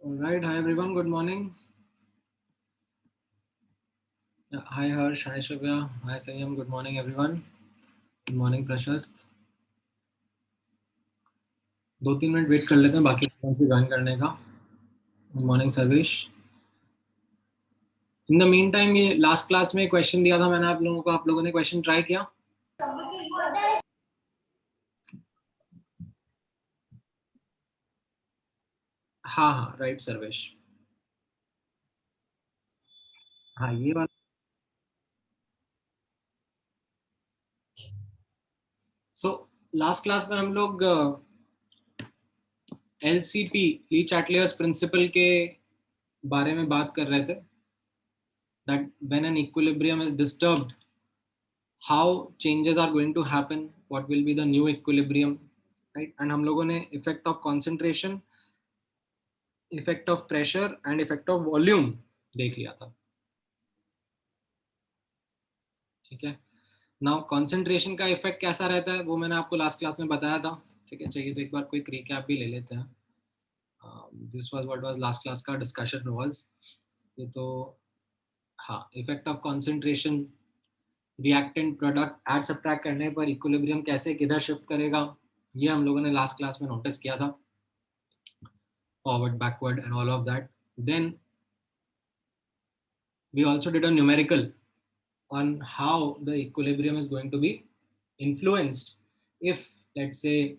All right. Hi, everyone. Good morning. Hi, Harsh. Hi, Shivya. Hi, Sayam. Good morning, everyone. Good morning, Prashast. 2-3 minute wait कर लेते हैं बाकी से join करने का. Good morning Sarvesh. In the mean time ये last class में question दिया था मैंने आप लोगों को. आप लोगों ने क्वेश्चन ट्राई किया? हाँ हाँ, राइट सर्वेश. हाँ, ये बात. सो लास्ट क्लास में हम लोग LCP, ली चैटलियर्स प्रिंसिपल के बारे में बात कर रहे थे. That when an equilibrium is disturbed, how changes are going to happen, what will be the new equilibrium, right? And हम लोगों ने effect of concentration, effect of pressure and effect of volume देख लिया था. ठीक है. नाउ concentration का effect कैसा रहता है वो मैंने आपको लास्ट क्लास में बताया था. ठीक है, चाहिए तो एक बार कोई recap भी ले लेते हैं. This was what was last class का discussion was. ये तो हाँ, effect of concentration, reactant product add subtract करने पर इक्विलिब्रियम कैसे किधर शिफ्ट करेगा, ये हम लोगों ने लास्ट क्लास में नोटिस किया था. Forward, backward and all of that. Then we also did a numerical on how the equilibrium is going to be influenced if, let's say,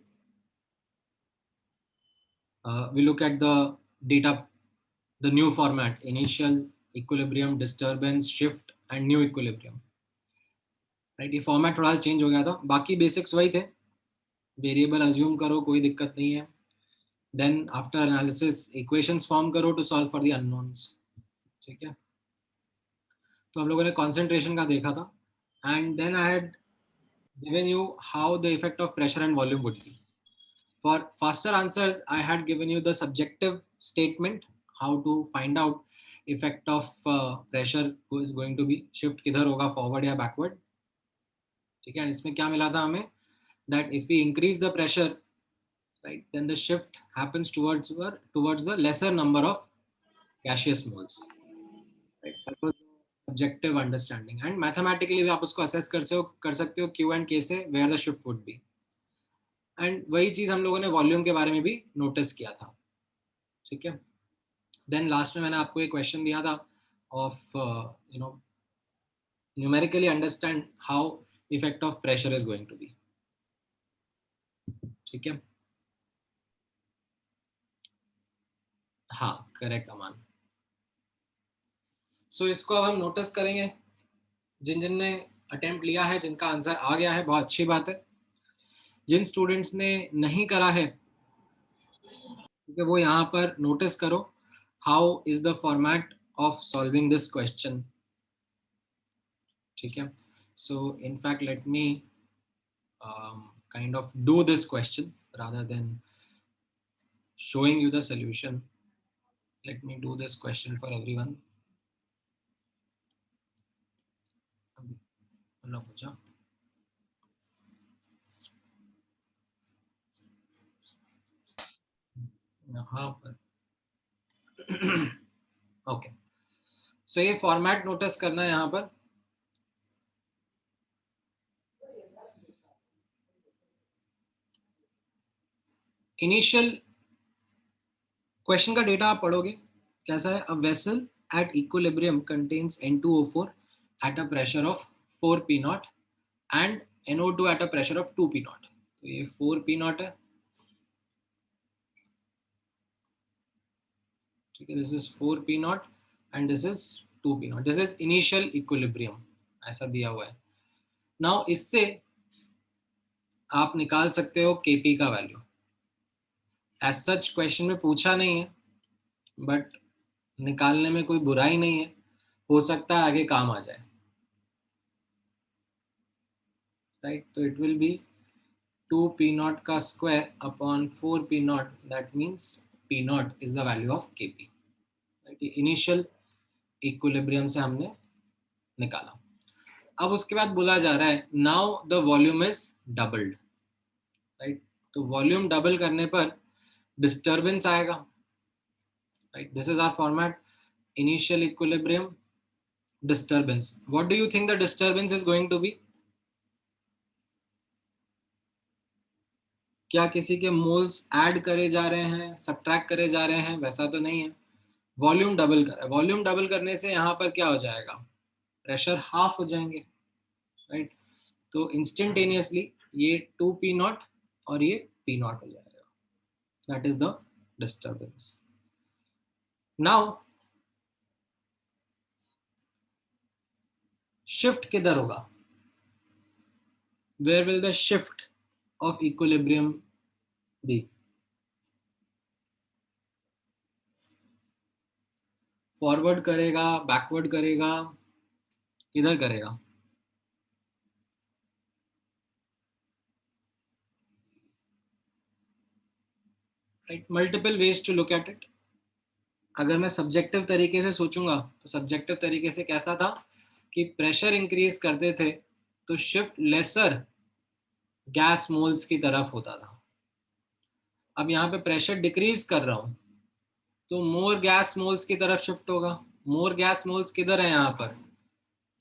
we look at the data, the new format: initial, equilibrium, disturbance, shift and new equilibrium. Right, ये format थोड़ा सा change हो गया था. बाकी basics वही थे. Variable assume करो, कोई दिक्कत नहीं है. Then after analysis equations form करो to solve for the unknowns. ठीक है. तो हम लोगों ने कॉन्सेंट्रेशन का देखा था. And then I had given you how the effect of pressure and volume would be. For faster answers, I had given you the subjective statement, how to find out effect of pressure who is going to be shift किधर होगा, forward या backward. ठीक है. इसमें क्या मिला था हमें, that if we increase the pressure, right, then the shift happens towards the lesser number of gaseous moles. Right? That was subjective understanding. And mathematically भी आप उसको assess कर सकते हो Q and K से where the shift would be. And वही चीज हम लोगों ने वॉल्यूम के बारे में भी नोटिस किया था. ठीक है. देन लास्ट में मैंने आपको एक क्वेश्चन दिया था of numerically understand how effect of pressure is going to be. ठीक है. हाँ, करेक्ट अमान. सो इसको अब हम नोटिस करेंगे. जिन जिन ने अटेम्प्ट लिया है, जिनका आंसर आ गया है, बहुत अच्छी बात है. जिन स्टूडेंट्स ने नहीं करा है, ठीक है, वो यहाँ पर नोटिस करो how is the format of solving this question. ठीक है. So in fact, let me kind of do this question rather than showing you the solution. Let me do this question for everyone. Okay. So ये format notice करना है यहाँ पर. Initial question का data आप पढ़ोगे कैसा है. A vessel at equilibrium contains N2O4 at a pressure of 4 P naught and NO2 at a pressure of 2 P naught. तो ये 4 P naught है. ठीक है. This is 4 P naught and this is 2 P naught. This is initial equilibrium, ऐसा दिया हुआ है. Now इससे आप निकाल सकते हो Kp का वैल्यू. एज सच क्वेश्चन में पूछा नहीं है, बट निकालने में कोई बुराई नहीं है. हो सकता है आगे काम आ जाए. राइट. तो it will be 2 P naught का square upon 4 P naught. That means P naught is the value of Kp. Right. Initial equilibrium से हमने निकाला. अब उसके बाद बोला जा रहा है now the volume is doubled. Right. तो वॉल्यूम डबल करने पर डिस्टर्बेंस आएगा. right? This is our format, initial equilibrium, disturbance. What do you think the disturbance is going to be? क्या किसी के मोल्स ऐड करे जा रहे हैं, सब्ट्रैक्ट करे जा रहे हैं? वैसा तो नहीं है। वॉल्यूम डबल कर, वॉल्यूम डबल करने से यहाँ पर क्या हो जाएगा, प्रेशर हाफ हो जाएंगे, राइट? तो इंस्टेंटेनियसली ये 2p0 और ये p0 हो जाएगा, that is the disturbance. Now shift किधर होगा? Where will the shift of equilibrium be? Forward करेगा, बैकवर्ड करेगा, किधर करेगा? Right, multiple ways to look at it. अगर मैं सब्जेक्टिव तरीके से सोचूंगा तो सब्जेक्टिव तरीके से कैसा था कि प्रेशर इंक्रीज करते थे तो शिफ्ट लेसर गैस मोल्स की तरफ होता था. अब यहाँ पे प्रेशर डिक्रीज कर रहा हूं तो मोर गैस मोल्स की तरफ शिफ्ट होगा. मोर गैस मोल्स किधर है यहाँ पर,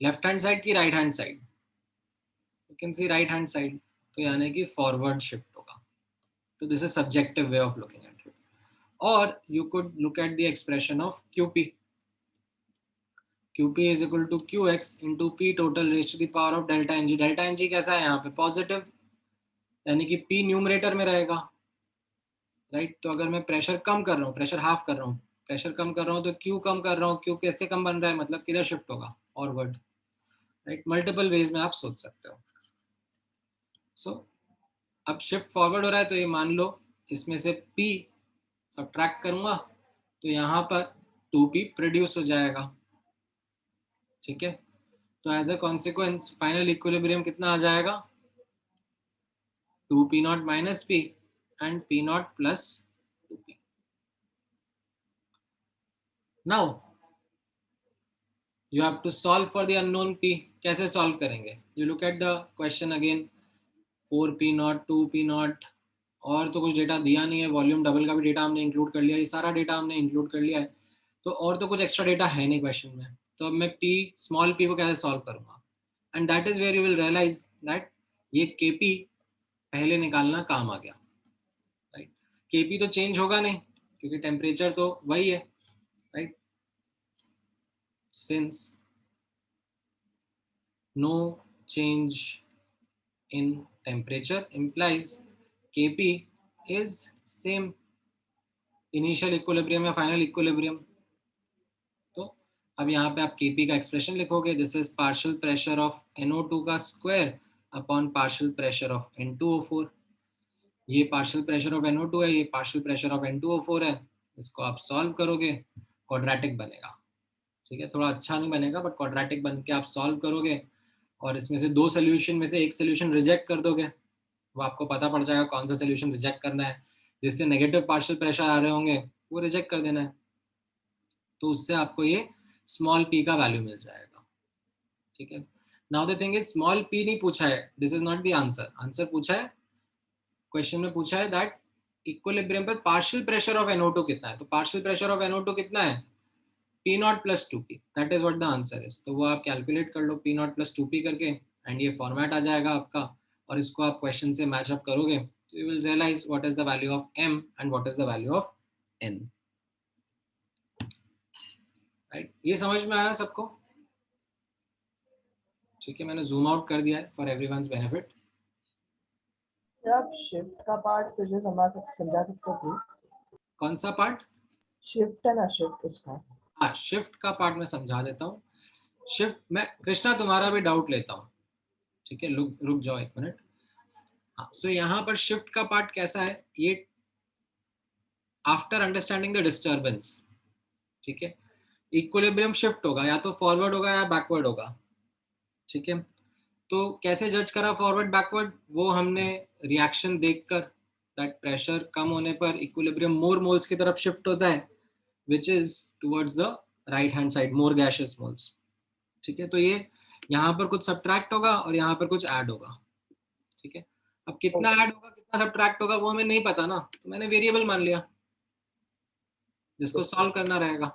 लेफ्ट हैंड साइड की right hand side? You can see right hand side, तो यानी कि फॉरवर्ड शिफ्ट होगा. तो this is subjective way of looking at it. और you could look at the expression of QP. QP is equal to QX into P total raised to the power of delta NG. Delta NG कैसा है यहाँ पे, positive, यानी कि P numerator में रहेगा, right? तो अगर मैं प्रेशर कम कर रहा हूँ, प्रेशर हाफ कर रहा हूँ, प्रेशर कम कर रहा हूँ तो Q कम कर रहा हूँ. Q कैसे कम बन रहा है, मतलब किधर शिफ्ट होगा, फॉरवर्ड, राइट? मल्टीपल वेज में आप सोच सकते हो. सो अब शिफ्ट फॉरवर्ड हो रहा है तो ये मान लो इसमें से P सब्ट्रैक्ट करूंगा तो यहाँ पर 2P प्रोड्यूस हो जाएगा, ठीक है? तो as a consequence final equilibrium कितना आ जाएगा, 2p0 minus p and p0 plus 2p. Now you have to solve for the unknown p. कैसे solve करेंगे? You look at the question again, 4p0 2p0, और तो कुछ डेटा दिया नहीं है. वॉल्यूम डबल का भी डेटा हमने इंक्लूड कर लिया, ये सारा डेटा हमने इंक्लूड कर लिया है, तो और तो कुछ एक्स्ट्रा डेटा है नहीं क्वेश्चन में. तो अब मैं p स्मॉल p को कैसे सॉल्व करूंगा? And that is where you will realise that ये kp पहले निकालना काम आ गया, राइट? kp तो चेंज होगा नहीं क्योंकि टेम्परेचर तो वही है, right? Since no change in temperature implies kp is same initial equilibrium या फाइनल इक्विलिब्रियम. तो अब यहाँ पे आप kp का एक्सप्रेशन लिखोगे, this is partial pressure of NO2 का square upon partial pressure of N2O4. ये पार्शियल प्रेशर ऑफ NO2 है, ये पार्शियल प्रेशर ऑफ N2O4 है. इसको आप सॉल्व करोगे, क्वाड्रेटिक बनेगा, ठीक है? थोड़ा अच्छा नहीं बनेगा बट क्वाड्रेटिक बन के आप सॉल्व करोगे और इसमें से दो सोल्यूशन में से एक सोल्यूशन रिजेक्ट कर दोगे. वो आपको पता पड़ जाएगा कौन सा सोल्यूशन रिजेक्ट करना है. जिससे नेगेटिव पार्शियल प्रेशर आ रहे होंगे वो रिजेक्ट कर देना है. तो उससे आपको ये स्मॉल p का वैल्यू मिल जाएगा, ठीक है? Now the thing is small p नहीं पूछा है, this is not the answer. Answer पूछा है, क्वेश्चन में पूछा है दैट इक्विलिब्रियम पर पार्शियल प्रेशर ऑफ NO2 कितना है. तो पार्शियल प्रेशर ऑफ NO2 कितना है, P0 plus 2p. That is what the answer is. तो वो आप कैलकुलेट कर लो P0 plus 2p करके, एंड ये फॉर्मेट आ जाएगा आपका. और इसको आप क्वेश्चन से मैच अप करोगे तो you will realise what is the value of m and what is the value of n. Right, ये समझ में आया सबको? ठीक है, मैंने जूम आउट कर दिया है फॉर एवरीवन्स बेनिफिट. आप शिफ्ट का पार्ट फिर से समझा सकते हो प्लीज? कौन सा पार्ट? शिफ्ट है ना, शिफ्ट उसका. हाँ, शिफ्ट का पार्ट मैं समझा देता हूँ. शिफ्ट मैं कृष्णा तुम्हारा भी डाउट लेता हूँ, ठीक है? रुक जाओ एक मिनट. हाँ, सो यहाँ पर शिफ्ट का पार्ट कैसा है, ये आफ्टर अंडरस्टैंडिंग द डिस्टर्बेंस, ठीक है? इक्विलिब्रियम शिफ्ट होगा, या तो फॉरवर्ड होगा या बैकवर्ड होगा, ठीक है? तो कैसे जज करा फॉरवर्ड बैकवर्ड, वो हमने रिएक्शन देखकर, दैट प्रेशर कम होने पर इक्विलिब्रियम मोर मोल्स की तरफ शिफ्ट होता है which is towards the right hand side, more gaseous moles, ठीक है? तो ये यहाँ पर कुछ सब्ट्रैक्ट होगा और यहाँ पर कुछ ऐड होगा, ठीक है? अब कितना ऐड होगा कितना सब्ट्रैक्ट होगा वो हमें नहीं पता ना, तो मैंने वेरिएबल मान लिया. जिसको सॉल्व करना रहेगा।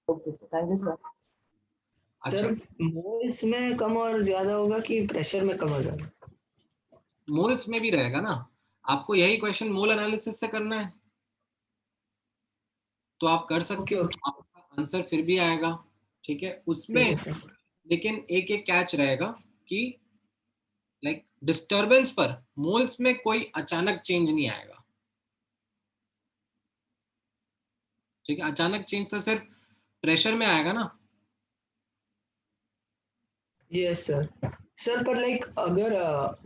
Okay sir, thank you sir. अच्छा, सर मोल्स में कम और ज्यादा होगा कि प्रेशर में कम और ज्यादा? मोल्स में भी रहेगा ना, आपको यही क्वेश्चन मोल एनालिसिस से करना है तो आप कर सकते ओके हो, ओके आपका आंसर फिर भी आएगा। ठीक है, उसमें ठीक है सर। लेकिन एक एक कैच रहेगा कि लाइक डिस्टरबेंस पर मोल्स में कोई अचानक चेंज नहीं आएगा। ठीक है, अचानक चेंज तो सिर्फ प्रेशर में आएगा ना। Yes sir. सर पर लाइक अगर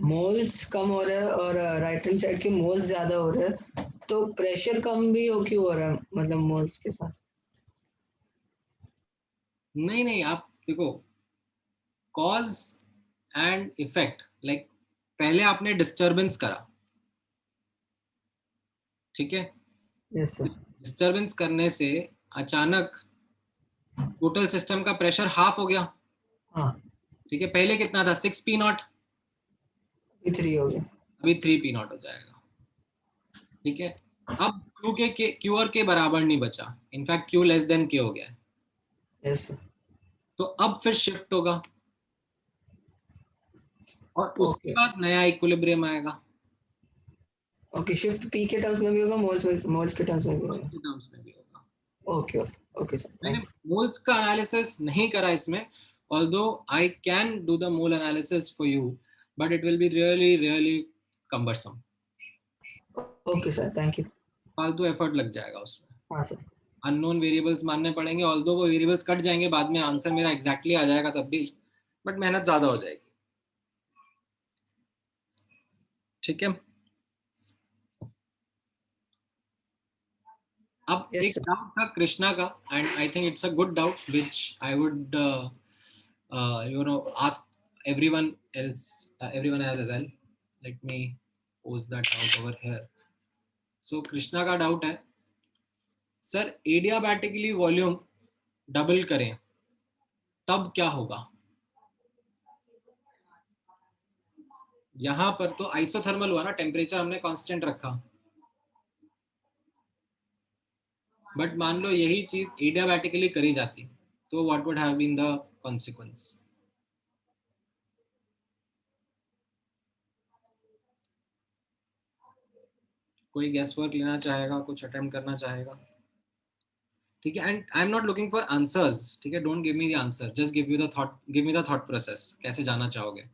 मोल्स कम हो रहा है और राइट हैंड साइड के मोल्स ज्यादा हो रहे हैं तो प्रेशर कम भी हो क्यों हो रहा है, मतलब मोल्स के साथ? नहीं नहीं, आप देखो कॉज एंड इफेक्ट, लाइक पहले आपने डिस्टरबेंस करा, ठीक है, यस सर। डिस्टरबेंस करने से अचानक टोटल सिस्टम का प्रेशर हाफ हो गया। हाँ ठीक है, पहले कितना था, 6 P0, अभी 3 हो गया। अभी 3 P0 हो जाएगा। ठीक है, अब क्यू और के बराबर नहीं बचा, इनफैक्ट क्यू लेस देन के हो गया है, यस सर। तो अब फिर शिफ्ट होगा और उसके ओके बाद नया इक्विलिब्रियम आएगा। ओके, शिफ्ट पी के टर्म्स में भी होगा, मोल्स के टर्म्स में भी मोल्स होगा? के टर्म्स में भी होगा। ओके ओके ओके सर, मैंने थैंक मोल्स का एनालिसिस नहीं करा इसमें, although I can do the mole analysis for you, but it will be really cumbersome. You. Okay sir, thank you. फालतू एफर्ट लग जाएगा उसमें, हाँ सर। अननोन वेरिएबल्स मानने पड़ेंगे, ऑल्दो वो वेरिएबल्स कट जाएंगे बाद में, आंसर मेरा एग्जैक्टली आ जाएगा तब भी, बट मेहनत ज्यादा हो जाएगी। ठीक है, अब यस एक सर। डाउट था कृष्णा का, and I think it's a good doubt which I would ask everyone else, everyone else as well. Let me post that out over here. So Krishna का डाउट है, सर एडियाबैटिकली वॉल्यूम डबल करें तब क्या होगा? यहां पर तो आइसोथर्मल हुआ ना, टेम्परेचर हमने कांस्टेंट रखा, बट मान लो यही चीज एडियाबैटिकली करी जाती तो what would have been the consequence? कोई गेस वर्क लेना चाहेगा, कुछ अटेम्प्ट करना चाहेगा? ठीक है, and I am not looking for answers, ठीक है, don't give me the answer, just give you the thought, give me the thought process, कैसे जाना चाहोगे?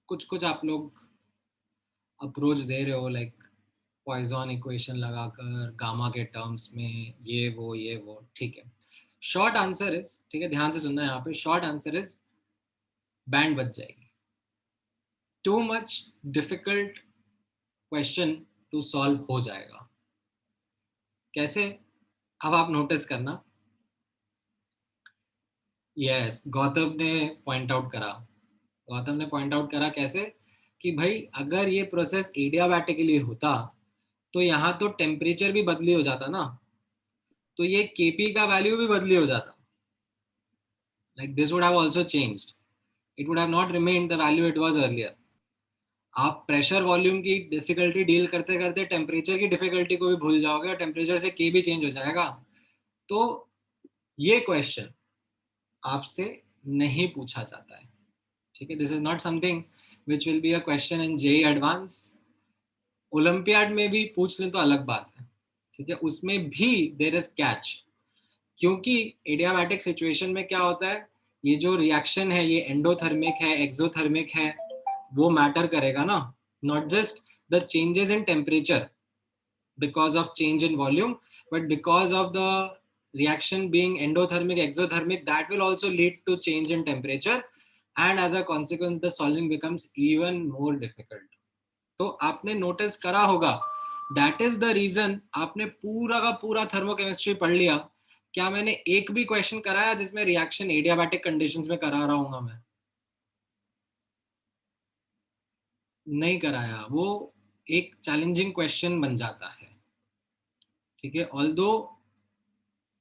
कुछ कुछ आप लोग अप्रोच दे रहे हो, लाइक पॉइजन इक्वेशन लगाकर गामा के टर्म्स में, ये वो ठीक है। शॉर्ट आंसर इज, ठीक है ध्यान से सुनना, यहाँ पे शॉर्ट आंसर इज बैंड बच जाएगी। Too much difficult question to solve हो जाएगा। कैसे? अब आप नोटिस करना, यस गौतम ने पॉइंट आउट करा, गौतम ने पॉइंट आउट करा कैसे, कि भाई अगर ये प्रोसेस एडियाबैटिकली होता तो यहाँ तो टेम्परेचर भी बदली हो जाता ना, तो ये केपी का वैल्यू भी बदली हो जाता, like this would have also changed, it would have not remained the value it was earlier। आप प्रेशर वॉल्यूम की डिफिकल्टी डील करते करते टेम्परेचर की डिफिकल्टी को भी भूल जाओगे और टेम्परेचर से के भी चेंज हो जाएगा। तो ये क्वेश्चन आपसे नहीं पूछा जाता है। ठीक है, this is not something which will be a question in JEE advance. Olympiad में भी पूछ लें तो अलग बात है, ठीक है, उसमें भी देयर इज कैच, क्योंकि एडियाबैटिक सिचुएशन में क्या होता है, ये जो रिएक्शन है ये एंडोथर्मिक है एक्सोथर्मिक है, वो मैटर करेगा ना, not just the changes in temperature because of change in volume, but because of the reaction being endothermic exothermic, that will also lead to change in temperature, and as a consequence the solving becomes even more difficult। तो आपने notice करा होगा that is the reason आपने पूरा का पूरा thermochemistry पढ़ लिया, क्या मैंने एक भी क्वेश्चन कराया जिसमें रिएक्शन एडियाबैटिक कंडीशंस में करा रहा हूँ मैं? नहीं कराया। वो एक चैलेंजिंग क्वेश्चन बन जाता है, ठीक है, ऑल्दो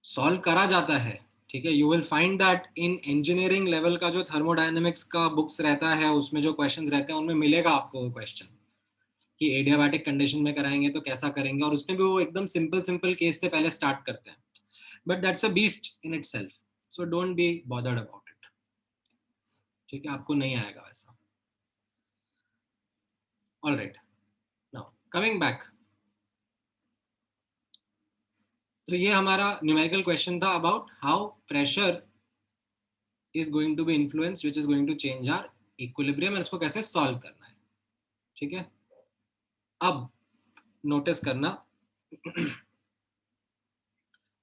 सॉल्व करा जाता है, ठीक है। You will find that in engineering level का जो थर्मोडायनेमिक्स का बुक्स रहता है उसमें जो क्वेश्चंस रहते हैं उनमें मिलेगा आपको वो क्वेश्चन कि एडियाबैटिक कंडीशन में कराएंगे तो कैसा करेंगे, और उसमें भी वो एकदम सिंपल सिंपल केस से पहले स्टार्ट करते हैं, but that's a beast in itself, so don't be bothered about it, ठीक है, आपको नहीं आएगा वैसा। ऑलराइट, नाउ कमिंग बैक, तो ये हमारा न्यूमेरिकल क्वेश्चन था about how pressure is going to be influenced which is going to change our equilibrium और इसको कैसे सॉल्व करना है, ठीक है। अब नोटिस करना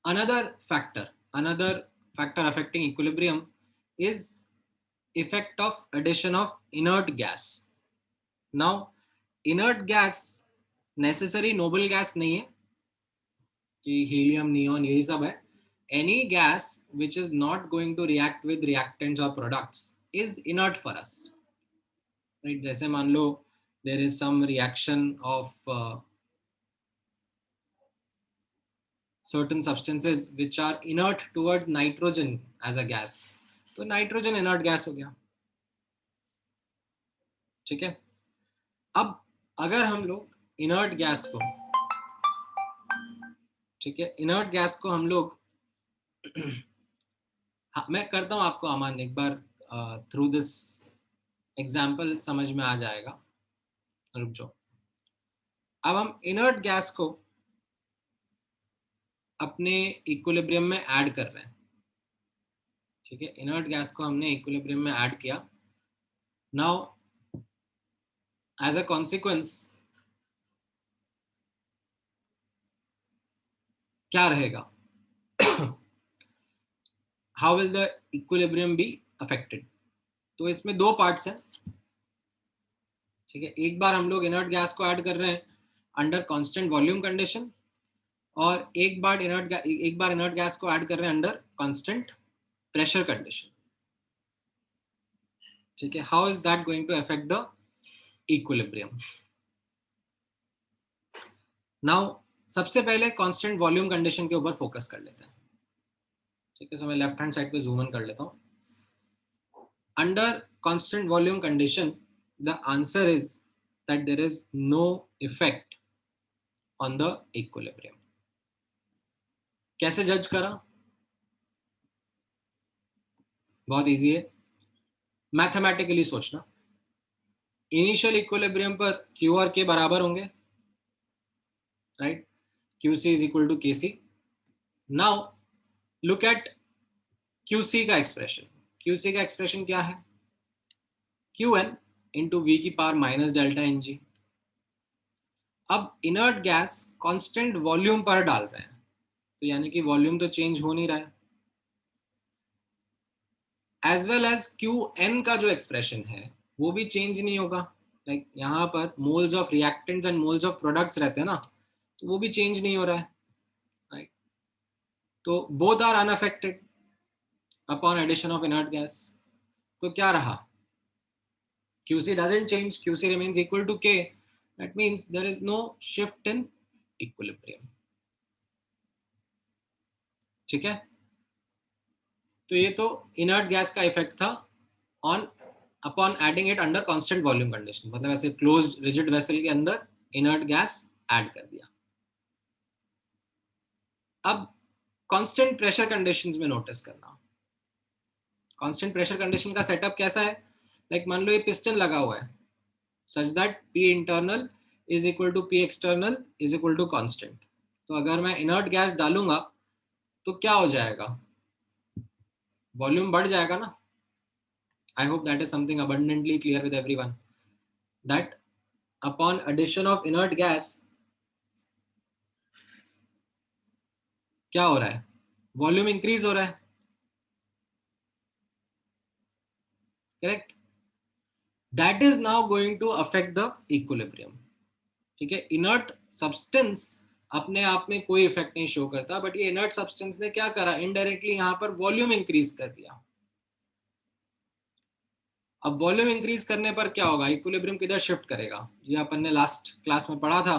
another factor affecting equilibrium is effect of addition of inert gas. Now inert gas necessary noble gas नहीं है कि हीलियम नियॉन यही सब है, any gas which is not going to react with reactants or products is inert for us, right? जैसे मान लो there is some reaction of certain substances which are inert towards nitrogen as a gas, तो nitrogen inert gas हो गया, ठीक है। अब अगर हम लोग inert gas को, ठीक है, inert gas को हम लोग हाँ, मैं करता हूँ आपको अमान एक बार थ्रू दिस एग्जाम्पल समझ में आ जाएगा, रुक जाओ। अब हम इनर्ट गैस को अपने इक्विलिब्रियम में ऐड कर रहे हैं, ठीक है, इनर्ट गैस को हमने इक्विलिब्रियम में ऐड किया। नाउ एज अ कॉन्सिक्वेंस क्या रहेगा, how will the equilibrium be affected? तो इसमें दो पार्ट्स हैं, ठीक है। एक बार हम लोग इनर्ट गैस को ऐड कर रहे हैं अंडर कांस्टेंट वॉल्यूम कंडीशन, और एक बार इनर्ट गैस को ऐड कर रहे हैं अंडर कांस्टेंट प्रेशर कंडीशन, ठीक है। How is that going to affect the equilibrium? Now सबसे पहले कांस्टेंट वॉल्यूम कंडीशन के ऊपर फोकस कर लेते हैं, ठीक है। सो मैं लेफ्ट हैंड साइड पे जूम इन कर लेता हूं। Under constant volume condition the answer is that there is no effect on the equilibrium. कैसे जज करा? बहुत इजी है, मैथमेटिकली सोचना। इनिशियल इक्विलिब्रियम पर क्यू और के बराबर होंगे, right? Q C is equal to K C. Now look at QC का एक्सप्रेशन। QC का एक्सप्रेशन क्या है? Qn इंटू वी की power minus delta N G. अब इनर्ट गैस कांस्टेंट वॉल्यूम पर डाल रहे हैं, तो यानी कि वॉल्यूम तो चेंज हो नहीं रहा है, एज वेल एज Qn का जो एक्सप्रेशन है वो भी चेंज नहीं होगा। लाइक यहाँ पर moles of reactants and moles of products रहते हैं ना, तो वो भी चेंज नहीं हो रहा है, राइट? तो both are unaffected upon addition of inert gas. तो क्या रहा? QC doesn't change, QC remains equal to K. That means there is no shift in equilibrium, ठीक है। तो ये तो इनर्ट गैस का इफेक्ट था on upon adding it under constant volume condition, मतलब ऐसे क्लोज्ड रिजिड वेसल के अंदर इनर्ट गैस ऐड कर दिया। अब कांस्टेंट प्रेशर कंडीशंस में नोटिस करना, कांस्टेंट प्रेशर कंडीशन का सेटअप कैसा है? लाइक मान लो ये पिस्टन लगा हुआ है such that P internal is equal to P external is equal to constant। तो अगर मैं इनर्ट गैस डालूंगा तो क्या हो जाएगा? वॉल्यूम बढ़ जाएगा ना। I hope that is something abundantly clear with everyone that upon addition of inert gas क्या हो रहा है? वॉल्यूम इंक्रीज हो रहा है, correct? That is now going to affect the equilibrium, ठीक है, इनर्ट सब्सटेंस अपने आप में कोई इफेक्ट नहीं शो करता, बट ये इनर्ट सब्सटेंस ने क्या करा, इनडायरेक्टली यहाँ पर वॉल्यूम इंक्रीज कर दिया। अब वॉल्यूम इंक्रीज करने पर क्या होगा, इक्विलिब्रियम किधर शिफ्ट करेगा, ये अपन ने लास्ट क्लास में पढ़ा था,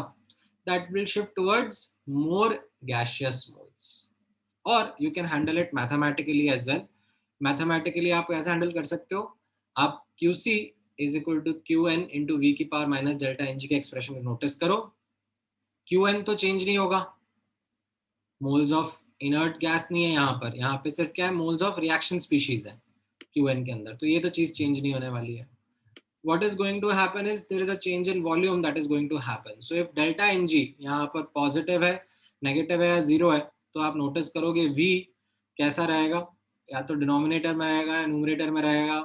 that will shift towards more gaseous modes, और you can handle it mathematically as well. Mathematically आप कैसे हैंडल कर सकते हो, आप QC is equal to QN into V की पावर माइनस डेल्टा NG के एक्सप्रेशन को नोटिस करो। QN तो चेंज नहीं होगा, मोल्स ऑफ इनर्ट गैस नहीं है यहाँ पे सिर्फ क्या है, मोल्स ऑफ रिएक्शन स्पीशीज है QN के अंदर, तो ये तो चीज चेंज नहीं होने वाली है। What is going to happen is there is a change in volume that is going to happen. So if delta NG यहाँ पर पॉजिटिव है, नेगेटिव है या जीरो है, तो आप नोटिस करोगे V कैसा रहेगा, या तो डिनोमिनेटर में रहेगा या न्यूमरेटर में रहेगा,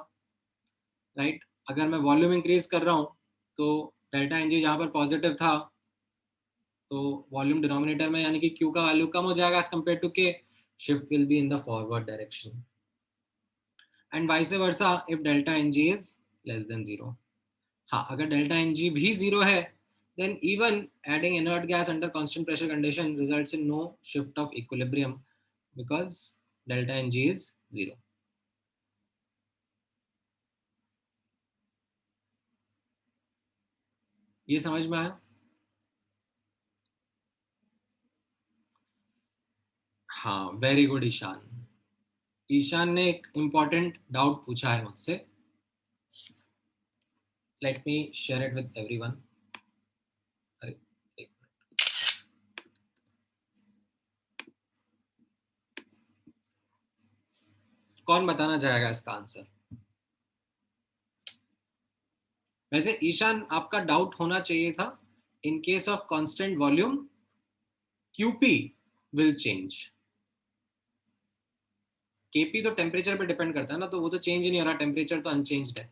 राइट। अगर मैं वॉल्यूम इंक्रीज कर रहा हूँ तो डेल्टा NG जहाँ पर पॉजिटिव था तो वॉल्यूम डिनोमिनेटर में यानी कि Q का वैल्यू कम हो जाएगा as compare to K, shift will be in the forward direction, and vice versa if delta NG is less than zero. हाँ, अगर डेल्टा NG भी जीरो है, then even adding inert gas under constant pressure condition results in no shift of equilibrium because delta NG is zero. ये समझ में आया? हाँ, वेरी गुड ईशान। ईशान ने एक इम्पॉर्टेंट डाउट पूछा है मुझसे, let me share it with everyone. अरे एक मिनट, कौन बताना चाहेगा इसका आंसर? वैसे ईशान आपका डाउट होना चाहिए था, in case of constant volume QP will change. KP तो टेम्परेचर पे डिपेंड करता है ना, तो वो तो चेंज ही नहीं हो रहा, टेम्परेचर तो अनचेंज्ड है।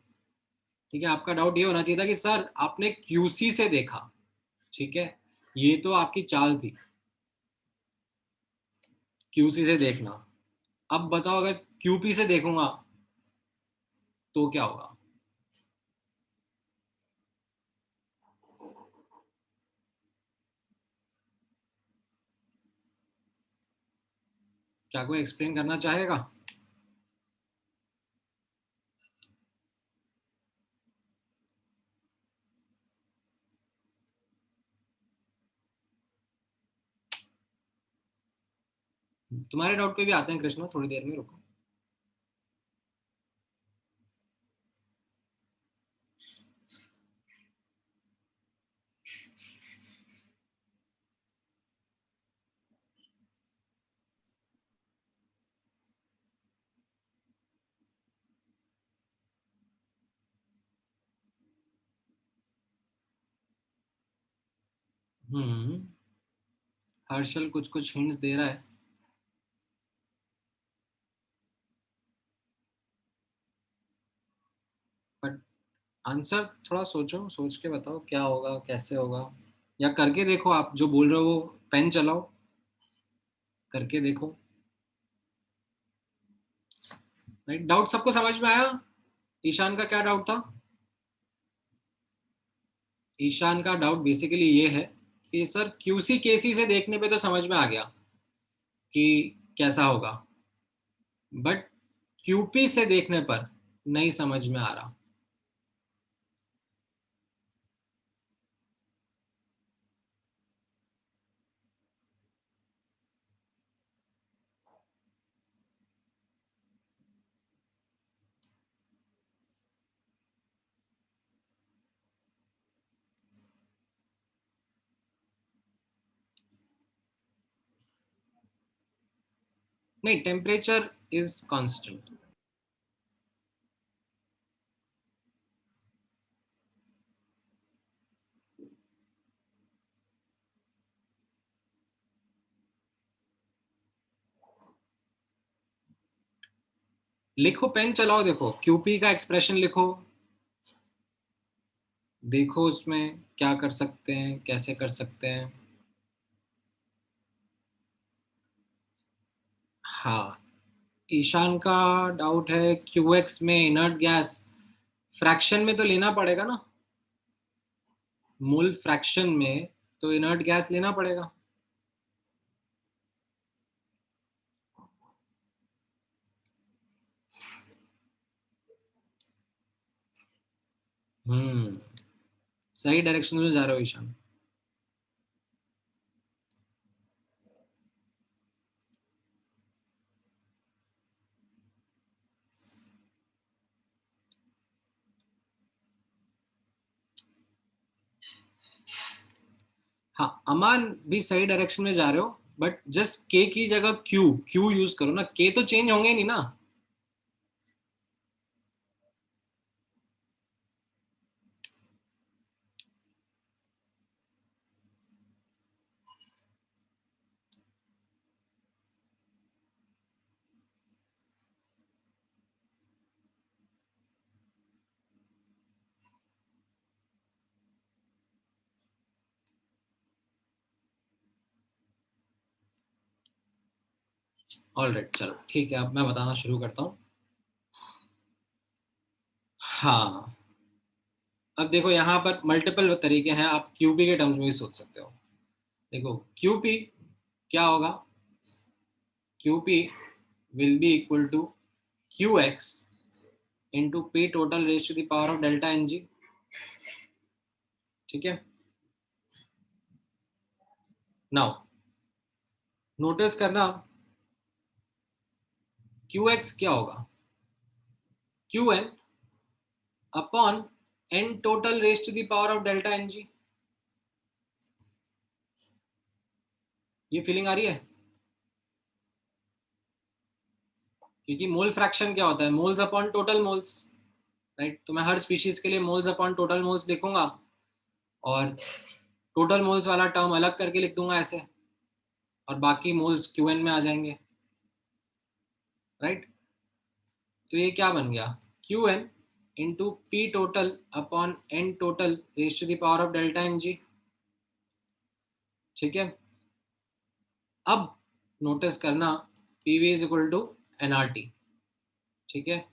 ठीक है, आपका डाउट ये होना चाहिए था कि सर आपने QC से देखा, ठीक है, ये तो आपकी चाल थी, QC से देखना। अब बताओ अगर QP से देखूंगा तो क्या होगा? क्या कोई एक्सप्लेन करना चाहेगा? तुम्हारे डाउट पे भी आते हैं कृष्णा, थोड़ी देर में रुको। हर्षल कुछ कुछ हिंट्स दे रहा है, बट आंसर थोड़ा सोचो, सोच के बताओ क्या होगा, कैसे होगा, या करके देखो। आप जो बोल रहे हो वो पेन चलाओ, करके देखो। राइट, डाउट सबको समझ में आया? ईशान का क्या डाउट था? ईशान का डाउट बेसिकली ये है कि सर QC KC से देखने पे तो समझ में आ गया कि कैसा होगा, बट QP से देखने पर नहीं समझ में आ रहा। नहीं, टेम्परेचर इज कांस्टेंट। लिखो, पेन चलाओ, देखो QP का एक्सप्रेशन लिखो, देखो उसमें क्या कर सकते हैं, कैसे कर सकते हैं। हाँ, ईशान का डाउट है QX में इनर्ट गैस फ्रैक्शन में तो लेना पड़ेगा ना। मोल फ्रैक्शन में तो इनर्ट गैस लेना पड़ेगा. सही डायरेक्शन में जा रहे हो ईशान. हाँ, अमान भी सही डायरेक्शन में जा रहे हो, बट जस्ट के की जगह क्यू क्यू यूज करो ना. के तो चेंज होंगे नहीं ना. ऑलराइट, चलो ठीक है, अब मैं बताना शुरू करता हूँ. हाँ, अब देखो यहाँ पर मल्टीपल तरीके हैं, आप क्यूपी के टर्म्स में भी सोच सकते हो. देखो क्यूपी क्या होगा. QP will be equal to Q X into P total raise to the power of delta N G. ठीक है. नाउ नोटिस करना, क्यू एक्स क्या होगा. Q N upon N total raise to the power of delta N G. ये feeling आ रही है. क्योंकि mole fraction क्या होता है, moles upon total moles. Right, तो मैं हर स्पीशीज के लिए मोल्स अपॉन टोटल मोल्स लिखूंगा और टोटल मोल्स वाला टर्म अलग करके लिख दूंगा ऐसे, और बाकी मोल्स क्यू एन में आ जाएंगे. राइट, तो ये क्या बन गया, Q N into P total upon N total raise to the power of delta N G. ठीक है. अब नोटिस करना, P V is equal to N R T. ठीक है,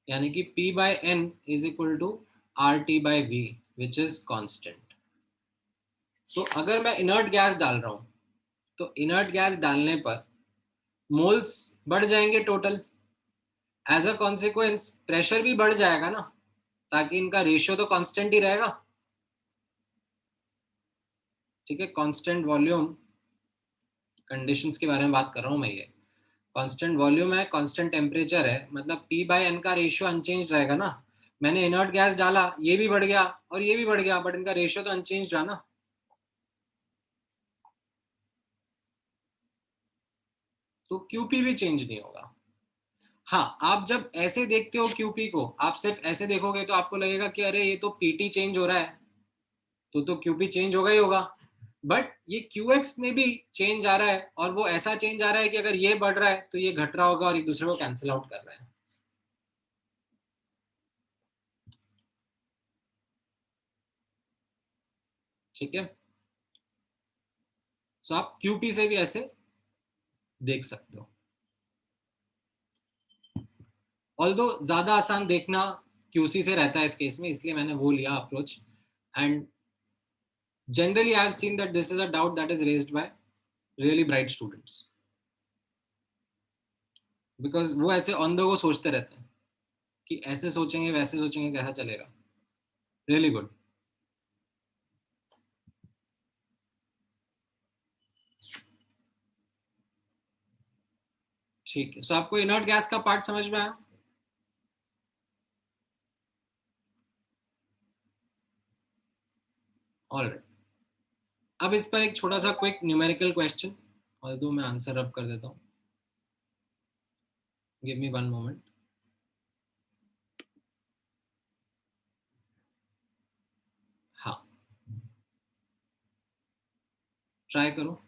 यानी कि P by N is equal to R T by V which is constant. तो अगर मैं इनर्ट गैस डाल रहा हूं, तो इनर्ट गैस डालने पर मोल्स बढ़ जाएंगे total. As a consequence pressure भी बढ़ जाएगा ना, ताकि इनका रेशियो तो कांस्टेंट ही रहेगा. ठीक है, कांस्टेंट वॉल्यूम कंडीशंस के बारे में बात कर रहा हूं मैं. ये कांस्टेंट वॉल्यूम है, कांस्टेंट टेम्परेचर है, मतलब P बाय N का रेशियो अनचेंज रहेगा ना. मैंने इनर्ट गैस डाला, ये भी बढ़ गया और ये भी बढ़ गया, बट इनका रेशियो तो अनचेंज रहा ना. तो क्यूपी भी चेंज नहीं होगा. हाँ, आप जब ऐसे देखते हो क्यूपी को, आप सिर्फ ऐसे देखोगे तो आपको लगेगा कि अरे ये तो पीटी चेंज हो रहा है, तो क्यूपी चेंज होगा ही होगा. बट ये क्यूएक्स में भी चेंज आ रहा है, और वो ऐसा चेंज आ रहा है कि अगर ये बढ़ रहा है तो ये घट रहा होगा, और एक दूसरे को कैंसिल आउट कर रहा है. ठीक है, सो आप क्यूपी से भी ऐसे देख सकते हो. ऑल्दो ज्यादा आसान देखना क्यूसी से रहता है इस केस में, इसलिए मैंने वो लिया approach. And generally I have seen that this is a doubt that is raised by really bright students, because वो ऐसे ऑन द गो सोचते रहते हैं कि ऐसे सोचेंगे वैसे सोचेंगे कैसा चलेगा. Really good. ठीक है, सो आपको इनर्ट गैस का पार्ट समझ में आया. ऑलराइट, अब इस पर एक छोटा सा क्विक न्यूमेरिकल क्वेश्चन, और दो मैं आंसर अब कर देता हूँ. Give me one moment. हाँ, ट्राई करो.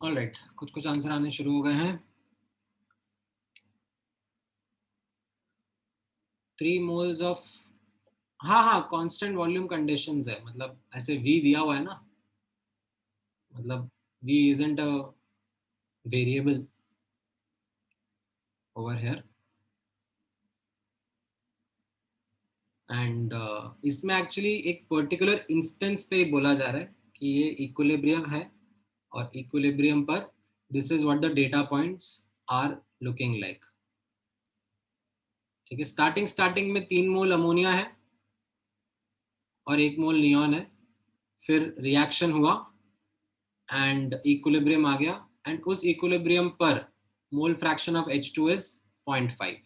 ऑलराइट, कुछ कुछ आंसर आने शुरू हो गए हैं. 3 मोल्स ऑफ, हाँ हाँ, कांस्टेंट वॉल्यूम कंडीशंस है, मतलब ऐसे V दिया हुआ है ना, मतलब V isn't a variable over here. And इसमें एक्चुअली एक पर्टिकुलर इंस्टेंस पे बोला जा रहा है कि ये इक्विलिब्रियम है, और इक्विलिब्रियम पर this is what the data points are looking like. ठीक है, स्टार्टिंग में 3 मोल अमोनिया है और 1 मोल नियॉन है, फिर रिएक्शन हुआ एंड इक्विलिब्रियम आ गया, एंड उस इक्विलिब्रियम पर mole fraction of H2 is 0.5.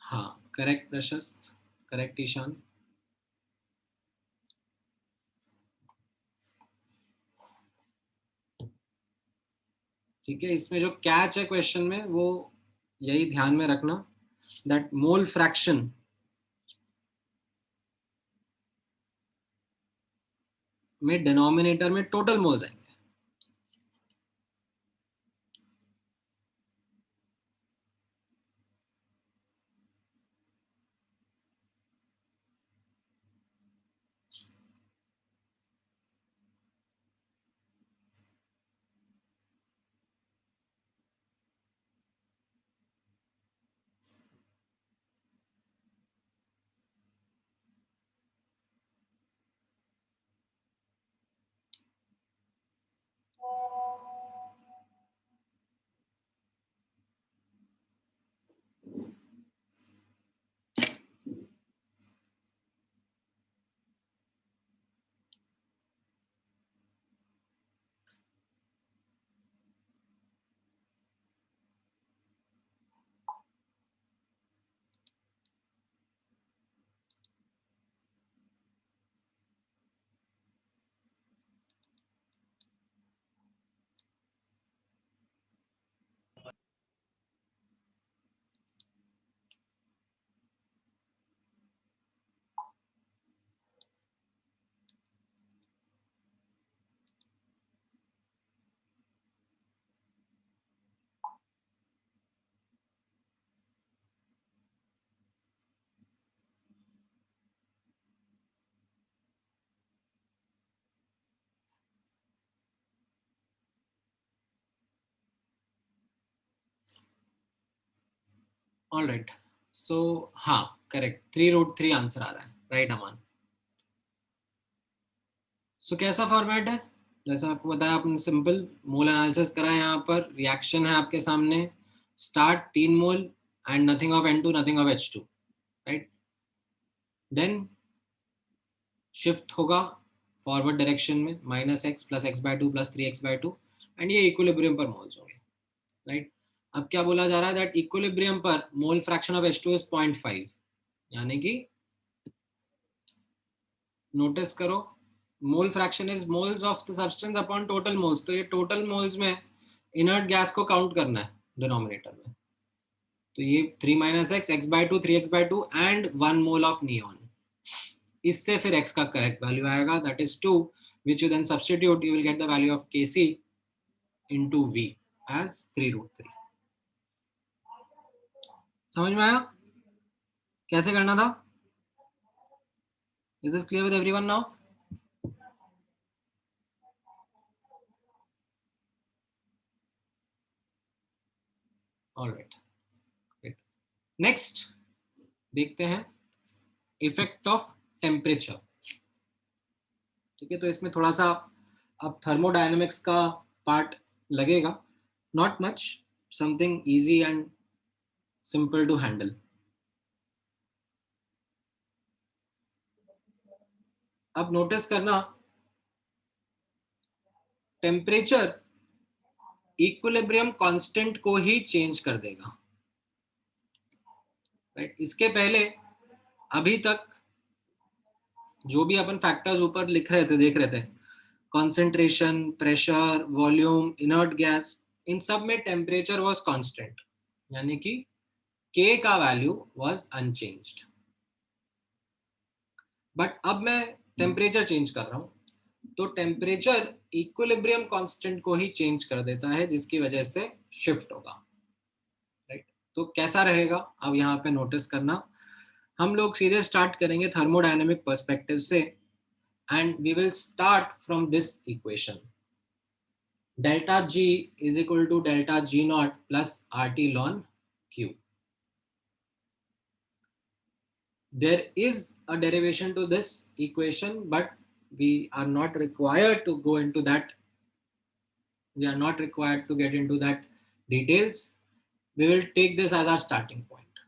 हाँ, करेक्ट प्रशस्त, करेक्ट ईशान. ठीक है, इसमें जो कैच है क्वेश्चन में वो यही ध्यान में रखना, दैट मोल फ्रैक्शन में डिनोमिनेटर में टोटल मोल्स आएंगे. ऑल राइट, सो हाँ, करेक्ट, 3√3 आंसर आ रहा है, राइट अमान. सो कैसा फॉर्मेट है, जैसा आपको बताया, आपने सिंपल मोल एनालिसिस करा है. यहाँ पर रिएक्शन है आपके सामने, start 3 mole and nothing of N2, nothing of H2, right. Then shift होगा फॉरवर्ड डायरेक्शन में, -x + x/2 + 3x/2, एंड ये इक्विलिब्रियम पर मोल्स होंगे, राइट. अब क्या बोला जा रहा है, दैट इक्विलिब्रियम पर mole fraction of H2 is 0.5, यानी कि नोटिस करो, mole fraction is moles of the substance upon total moles. तो ये टोटल मोल्स में इनर्ट गैस को काउंट करना है डिनोमिनेटर में. तो ये 3 - x, x/2, 3x/2 and 1 mole of neon. इससे फिर x का करेक्ट वैल्यू आएगा, that is 2, which you then substitute, you will get the value of Kc into V as 3√3. समझ में आया कैसे करना था? Is this clear with everyone now? All right. Great. Next देखते हैं इफेक्ट ऑफ टेम्परेचर. ठीक है, तो इसमें थोड़ा सा अब थर्मोडायनेमिक्स का पार्ट लगेगा, not much, something easy and simple to handle. अब नोटिस करना, टेम्परेचर इक्विलिब्रियम कांस्टेंट को ही चेंज कर देगा, राइट. इसके पहले अभी तक जो भी अपन फैक्टर्स ऊपर लिख रहे थे, देख रहे थे, concentration, pressure, volume, inert gas, इन सब में टेम्परेचर वाज कांस्टेंट, यानी कि K का वैल्यू वाज अनचेंज्ड. बट अब मैं टेम्परेचर चेंज कर रहा हूं, तो टेम्परेचर इक्विलिब्रियम कांस्टेंट को ही चेंज कर देता है, जिसकी वजह से शिफ्ट होगा, राइट। तो कैसा रहेगा अब यहाँ पे नोटिस करना, हम लोग सीधे स्टार्ट करेंगे थर्मोडायनेमिक पर्सपेक्टिव से, and we will start from this equation, delta G is equal to delta G not plus R T ln Q. There is a derivation to this equation, but we are not required to go into that. We are not required to get into that details. We will take this as our starting point.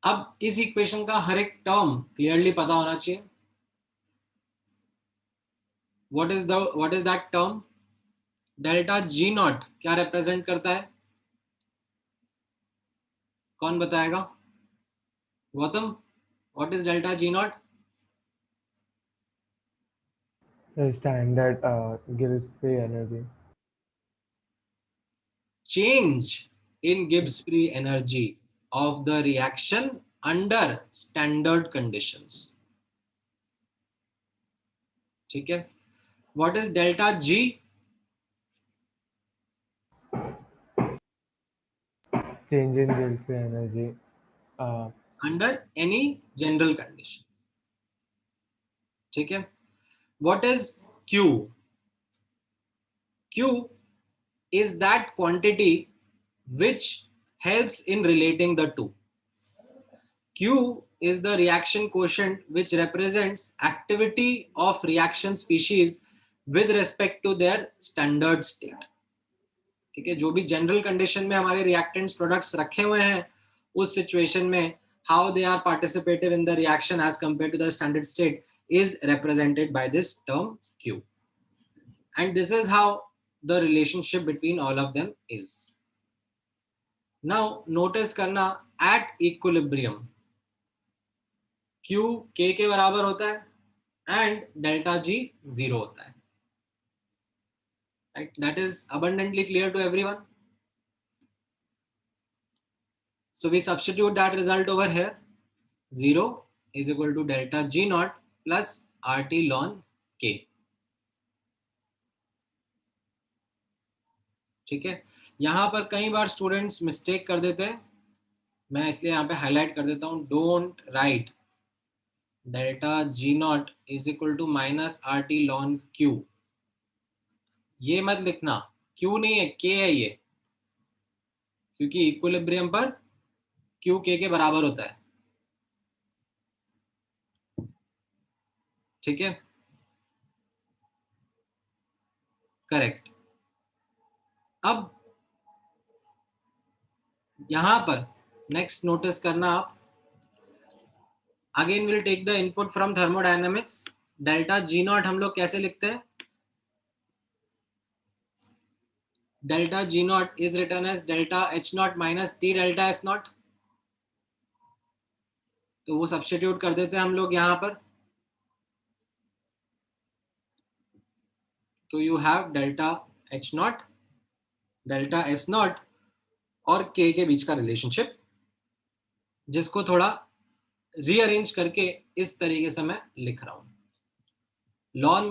अब इस equation का हर एक term clearly पता होना चाहिए. What is that term? Delta G not क्या represent करता है, कौन बताएगा? Gautam, what is delta G not? So standard Gibbs free energy. Change in Gibbs free energy of the reaction under standard conditions. ठीक है. What is delta G? Change in Gibbs free energy Under any general condition. ठीक है. What is Q? Q is that quantity which helps in relating the two. Q is the reaction quotient which represents activity of reaction species with respect to their standard state. ठीक है. जो भी general condition में हमारे reactants products रखे हुए हैं, उस सिचुएशन में how they are participative in the reaction as compare to the standard state is represented by this term Q, and this is how the relationship between all of them is. Now notice करना, at equilibrium Q K के बराबर होता है and delta G 0 होता है, right? That is abundantly clear to everyone. So we substitute that result over here. 0 is equal to delta G naught plus RT ln K. ठीक है. यहां पर कई बार स्टूडेंट्स मिस्टेक कर देते हैं, मैं इसलिए यहां पे हाईलाइट कर देता हूं. Don't write delta G not is equal to minus RT ln Q. ये मत लिखना, Q नहीं है, K है ये, क्योंकि इक्विलिब्रियम पर Q K के बराबर होता है. ठीक है, करेक्ट. अब यहां पर नेक्स्ट नोटिस करना आप, again will take the input from thermodynamics. Delta G naught हम लोग कैसे लिखते हैं? Delta G not is written as delta H naught minus T delta S naught. तो वो सब्स्टिट्यूट कर देते हैं हम लोग यहां पर. तो you have delta H not, delta S not और K के बीच का रिलेशनशिप, जिसको थोड़ा रीअरेंज करके इस तरीके से मैं लिख रहा हूं. ln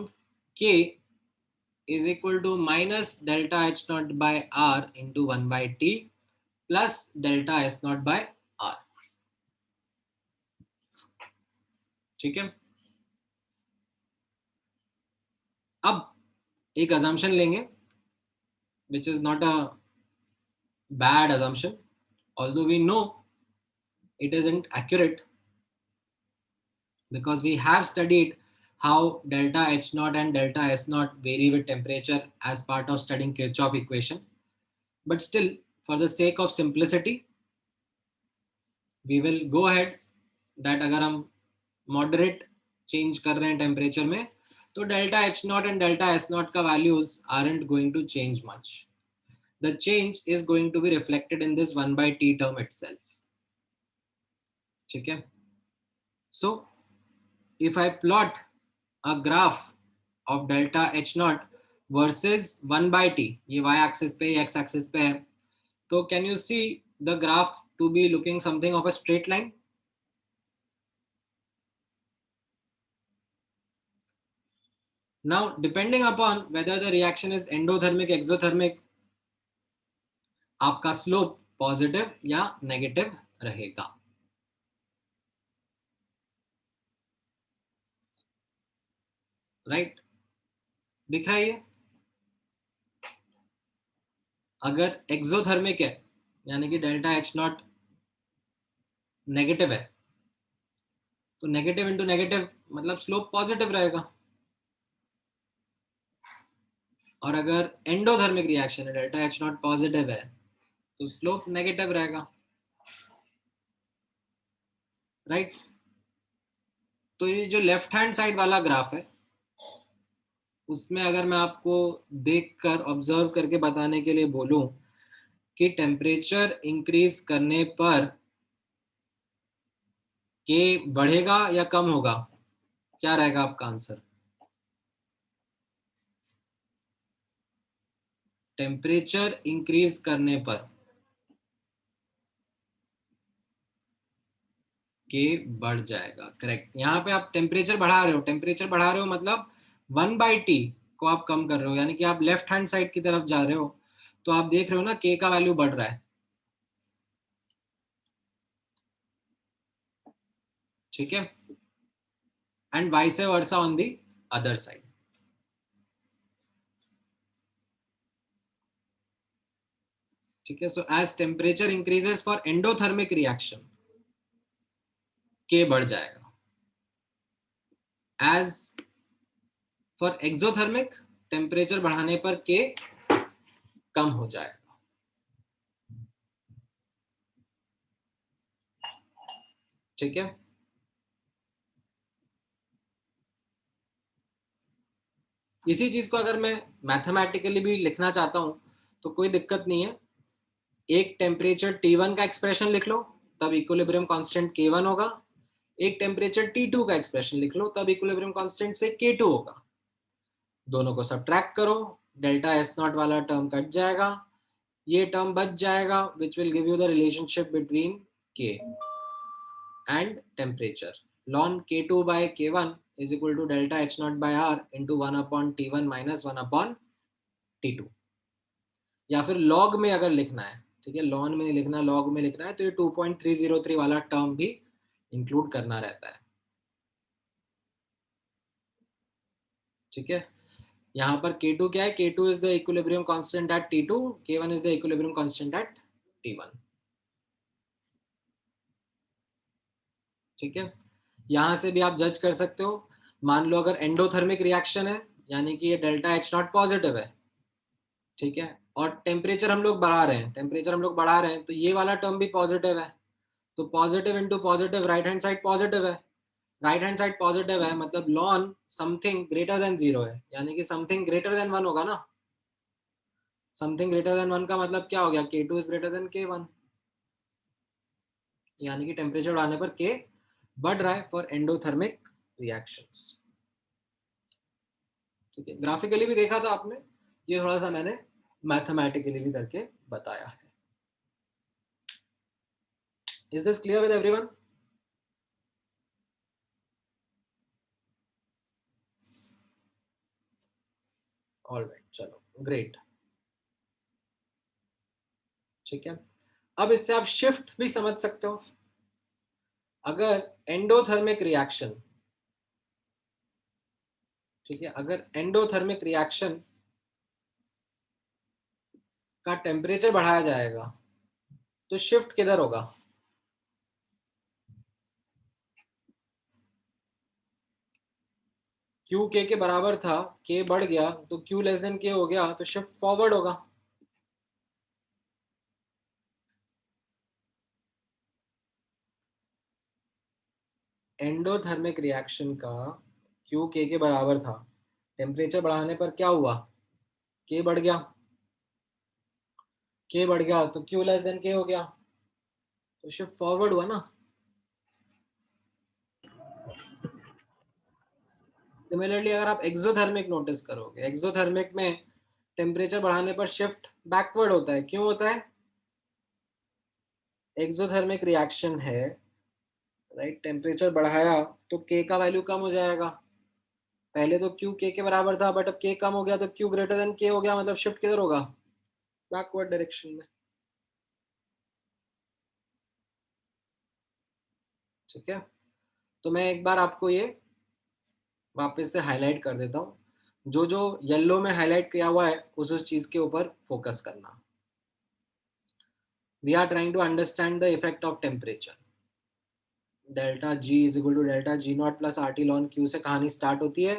K is equal to minus delta H naught by R into 1 by T plus delta S naught by R. ठीक है. अब एक assumption लेंगे, which is not a bad assumption, although we know it isn't accurate, because we have studied how delta H naught and delta S naught vary with temperature as part of studying Kirchhoff equation. But still, for the sake of simplicity, we will go ahead that अगर हम moderate change कर रहे हैं temperature में, तो delta H naught and delta S naught का values aren't going to change much. The change is going to be reflected in this 1 by T term itself. ठीक है. So if I plot a graph of delta H naught versus 1 by T, ये y axis पे, x axis पे है, तो can you see the graph to be looking something of a straight line? Now depending upon whether the reaction is endothermic exothermic, आपका slope positive या negative रहेगा. Right, दिख रहा है ये? अगर एक्सोथर्मिक है यानी कि डेल्टा एच नॉट नेगेटिव है, तो नेगेटिव इंटू नेगेटिव मतलब स्लोप पॉजिटिव रहेगा. और अगर एंडोथर्मिक रिएक्शन है, डेल्टा एच नॉट पॉजिटिव है, तो स्लोप नेगेटिव रहेगा. राइट, तो ये जो लेफ्ट हैंड साइड वाला ग्राफ है, उसमें अगर मैं आपको देखकर ऑब्जर्व करके बताने के लिए बोलूं कि टेम्परेचर इंक्रीज करने पर के बढ़ेगा या कम होगा, क्या रहेगा आपका आंसर? टेम्परेचर इंक्रीज करने पर के बढ़ जाएगा. करेक्ट. यहाँ पे आप टेम्परेचर बढ़ा रहे हो, टेम्परेचर बढ़ा रहे हो मतलब 1/T को आप कम कर रहे हो, यानी कि आप लेफ्ट हैंड साइड की तरफ जा रहे हो, तो आप देख रहे हो ना के का वैल्यू बढ़ रहा है. ठीक है, and vice versa on the other side. ठीक है, so as temperature increases for endothermic reaction, के बढ़ जाएगा. एज फॉर एक्सोथर्मिक, टेम्परेचर बढ़ाने पर के कम हो जाएगा. ठीक है, इसी चीज को अगर मैं मैथमेटिकली भी लिखना चाहता हूं तो कोई दिक्कत नहीं है. एक टेम्परेचर T1 का एक्सप्रेशन लिख लो, तब इक्विलिब्रियम कांस्टेंट K1 होगा. एक टेम्परेचर T2 का एक्सप्रेशन लिख लो, तब इक्विलिब्रियम कांस्टेंट से K2 होगा. दोनों को सब्ट्रैक्ट करो, डेल्टा एस नॉट वाला टर्म कट जाएगा, ये टर्म बच जाएगा, which will give you the relationship between K and temperature. ln K2 by K1 is equal to delta H naught by R into 1 upon T1 minus 1 upon T2. या फिर log में अगर लिखना है, ठीक है, ln में नहीं लिखना, log में लिखना है, तो ये 2.303 वाला टर्म भी इंक्लूड करना रहता है. ठीक है, यहाँ पर K2 क्या है? K2 is the equilibrium constant at T2, K1 is the equilibrium constant at T1. ठीक है, यहां से भी आप जज कर सकते हो. मान लो अगर एंडोथर्मिक रिएक्शन है, यानी कि ये डेल्टा एच नॉट पॉजिटिव है, ठीक है, और टेम्परेचर हम लोग बढ़ा रहे हैं, टेम्परेचर हम लोग बढ़ा रहे हैं, तो ये वाला टर्म भी पॉजिटिव है. तो positive into positive, right hand side positive है, राइट हैंड साइड पॉजिटिव है मतलब लॉन समथिंग ग्रेटर देन 0 है, यानी कि समथिंग ग्रेटर देन 1 होगा ना. समथिंग ग्रेटर देन 1 का मतलब क्या हो गया? K2 is greater than K1, यानी कि टेम्परेचर बढ़ाने पर K बढ़ रहा है फॉर एंडोथर्मिक रिएक्शंस. ठीक है, ग्राफिकली भी देखा था आपने, ये थोड़ा सा मैंने मैथमेटिकली भी करके बताया है. Is this clear with everyone? Alright, चलो ग्रेट. ठीक है, अब इससे आप शिफ्ट भी समझ सकते हो. अगर एंडोथर्मिक रिएक्शन, ठीक है, अगर एंडोथर्मिक रिएक्शन का टेम्परेचर बढ़ाया जाएगा तो शिफ्ट किधर होगा? Q K के बराबर था, K बढ़ गया तो Q लेस देन K हो गया, तो शिफ्ट फॉरवर्ड होगा. एंडोथर्मिक रिएक्शन का Q K के बराबर था, टेम्परेचर बढ़ाने पर क्या हुआ? K बढ़ गया, K बढ़ गया तो Q लेस देन K हो गया, तो शिफ्ट फॉरवर्ड हुआ ना. सिमिलरली अगर आप एक्सोथर्मिक नोटिस करोगे, एक्सोथर्मिक में टेम्परेचर बढ़ाने पर शिफ्ट बैकवर्ड होता है. क्यों होता है? एक्सोथर्मिक रिएक्शन है, राइट, टेम्परेचर बढ़ाया तो K का वैल्यू कम हो जाएगा, पहले तो Q K के बराबर था, बट अब K कम हो गया तो Q ग्रेटर देन K हो गया, मतलब शिफ्ट किधर होगा? बैकवर्ड डायरेक्शन में। ठीक है, तो मैं एक बार आपको ये वापस से हाईलाइट कर देता हूँ। जो जो येलो में हाईलाइट किया हुआ है उस चीज के ऊपर फोकस करना। We are trying to understand the effect of temperature. Delta G is equal to delta G not plus R T ln Q से कहानी स्टार्ट होती है।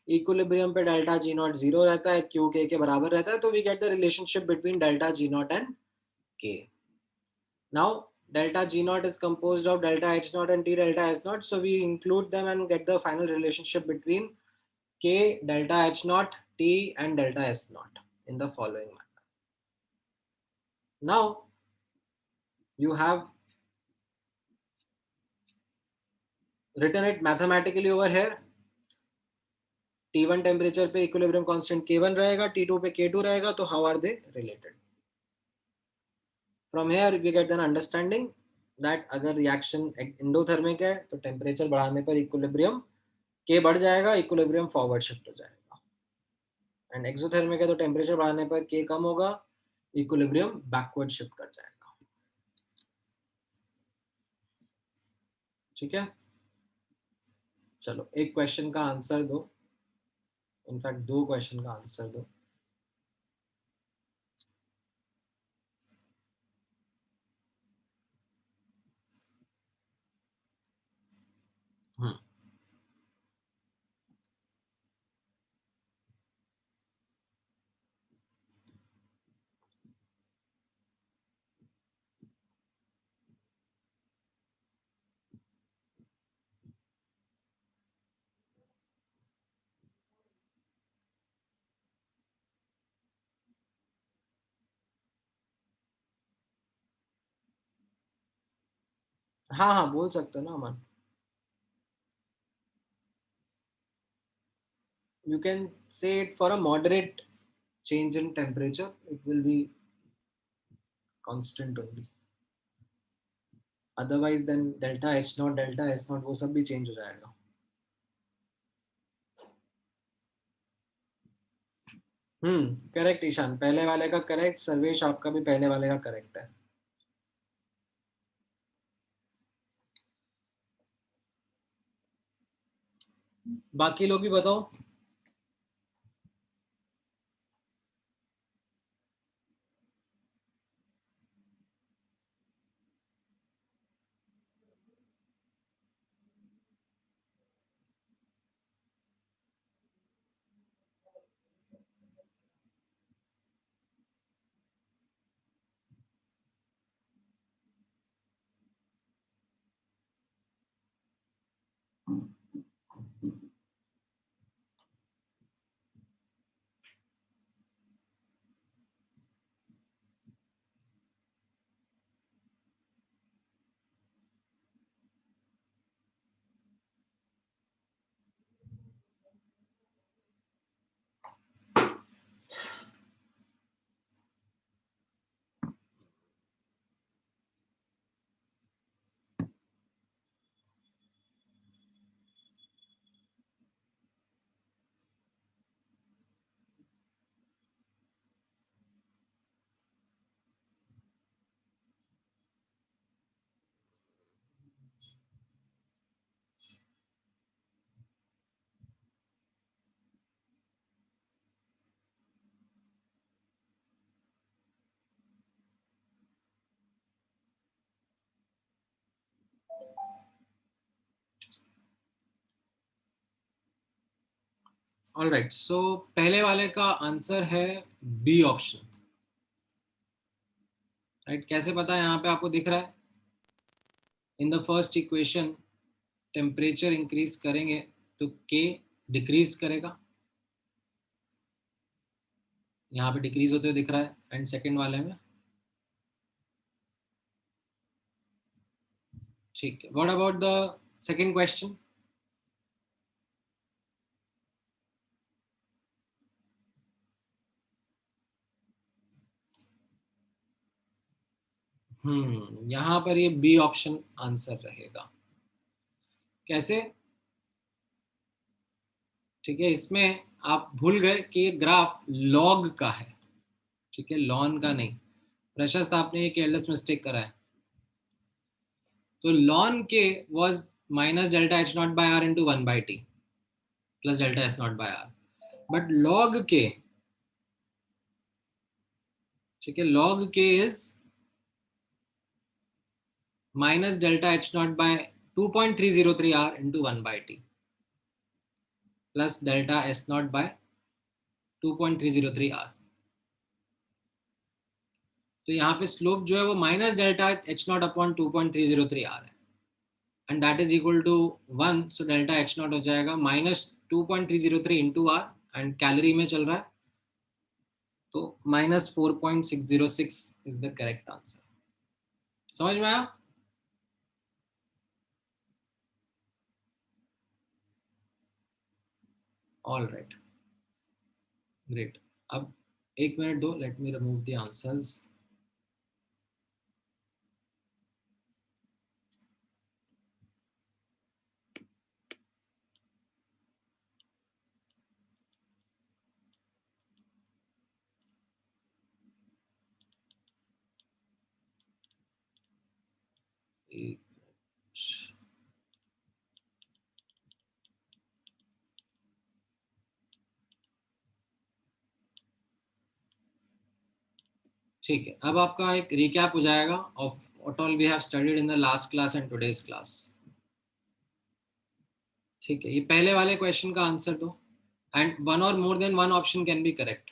इक्विलिब्रियम पे डेल्टा जी नॉट जीरो रहता है, क्यू के बराबर रहता है, तो we get the relationship between delta G naught and K. Now delta G naught is composed of delta H naught and T delta S naught. So we include them and get the final relationship between K delta H naught, T and delta S naught in the following manner. Now you have written it mathematically over here. T1 temperature पे equilibrium constant K1 रहेगा, T2 पे K2 रहेगा, तो how are they related? From here we get an understanding that अगर reaction endothermic है तो temperature बढ़ाने पर equilibrium K बढ़ जाएगा, equilibrium forward shift हो जाएगा, and exothermic है तो temperature बढ़ाने पर K कम होगा, equilibrium backward shift कर जाएगा। ठीक है, चलो एक क्वेश्चन का आंसर दो, इनफैक्ट दो क्वेश्चन का आंसर दो। हाँ हाँ बोल सकते हो ना अमन। You can say it for a moderate change in temperature, it will be constant only. Otherwise then delta H naught, delta S naught वो सब भी change हो जाएगा। करेक्ट ईशान, पहले वाले का करेक्ट। सर्वेश आपका भी पहले वाले का करेक्ट है। बाकी लोग भी बताओ। ऑलराइट, सो पहले वाले का आंसर है बी ऑप्शन। राइट, कैसे पता है? यहाँ पे आपको दिख रहा है in the first equation temperature increase करेंगे तो के डिक्रीज करेगा, यहाँ पे डिक्रीज होते हुए दिख रहा है। एंड सेकंड वाले में ठीक है। What about the second question? यहाँ पर ये बी ऑप्शन आंसर रहेगा। कैसे? ठीक है, इसमें आप भूल गए कि ये ग्राफ लॉग का है, ठीक है, लॉन का नहीं। प्रशस्त आपने ये केयरलेस मिस्टेक करा है। तो ln K was minus delta H naught by R into 1/t plus delta S naught by R, but log K, ठीक है, log K is minus delta H naught by 2.303 R into 1/t plus delta S naught by 2.303 R. तो यहाँ पे slope जो है वो minus delta H naught upon 2.303 R है, and that is equal to 1, so delta H naught हो जाएगा minus 2.303 into R, and calorie में चल रहा है तो minus 4.606 is the correct answer. समझ में आया? All right, great. अब एक मिनट दो, let me remove the answers. ठीक है, अब आपका एक रिकैप हो जाएगा of what all we have studied in the last class and today's class. ठीक है, ये पहले वाले क्वेश्चन का आंसर दो, and one or more then one option can be correct.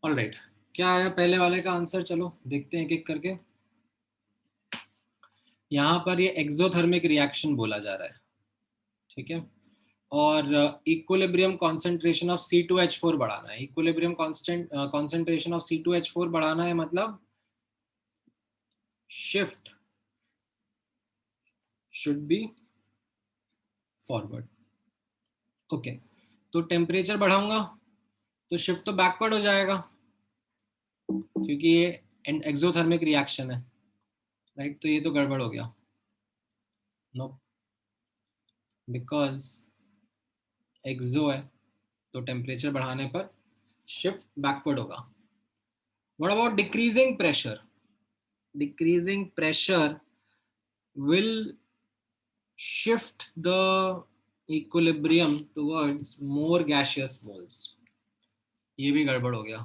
All right, क्या आया पहले वाले का आंसर? चलो देखते हैं एक एक करके। यहाँ पर ये एक्सोथर्मिक रिएक्शन बोला जा रहा है, ठीक है, और इक्विलिब्रियम कॉन्सेंट्रेशन ऑफ C2H4 बढ़ाना है। इक्विलिब्रियम कॉन्सेंट्रेशन ऑफ C2H4 बढ़ाना है, मतलब shift should be forward. Okay, तो टेम्परेचर बढ़ाऊंगा तो शिफ्ट तो बैकवर्ड हो जाएगा, क्योंकि ये एक्सोथर्मिक रिएक्शन है, राइट? तो ये तो गड़बड़ हो गया। नो, बिकॉज एक्सो है तो टेम्परेचर बढ़ाने पर शिफ्ट बैकवर्ड होगा। What about decreasing pressure? Decreasing pressure will shift the equilibrium towards more gaseous moles। ये भी गड़बड़ हो गया,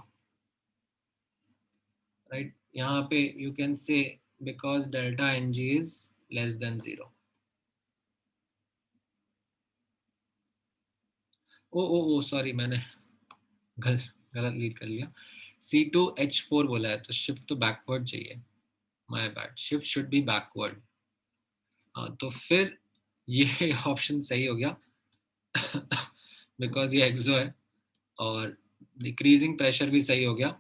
राइट? यहाँ पे you can say because delta Ng is less than 0। Oh oh oh sorry, मैंने गलत लीड कर लिया। C2H4 बोला है, तो शिफ्ट तो बैकवर्ड चाहिए। My bad, shift should be backward. तो फिर ये ऑप्शन सही हो गया बिकॉज ये एक्सो है, और डिक्रीजिंग प्रेशर भी सही हो गया।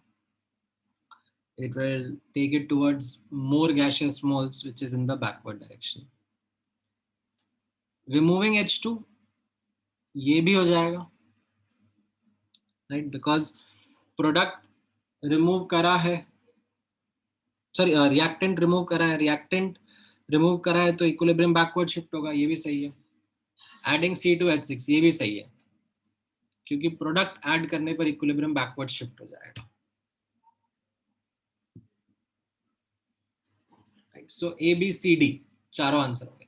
It will take it towards more gaseous moles, which is in the backward direction. Removing H2, ये भी हो जाएगा, right? Because product रिमूव करा है, सॉरी रिएक्टेंट रिमूव करा है, रिएक्टेंट रिमूव करा है तो इक्विलिब्रियम बैकवर्ड शिफ्ट होगा, ये भी सही है। एडिंग C2H6, ये भी सही है, क्योंकि प्रोडक्ट ऐड करने पर इक्विलिब्रियम बैकवर्ड शिफ्ट हो जाएगा। सो ABCD चारों आंसर हो गए।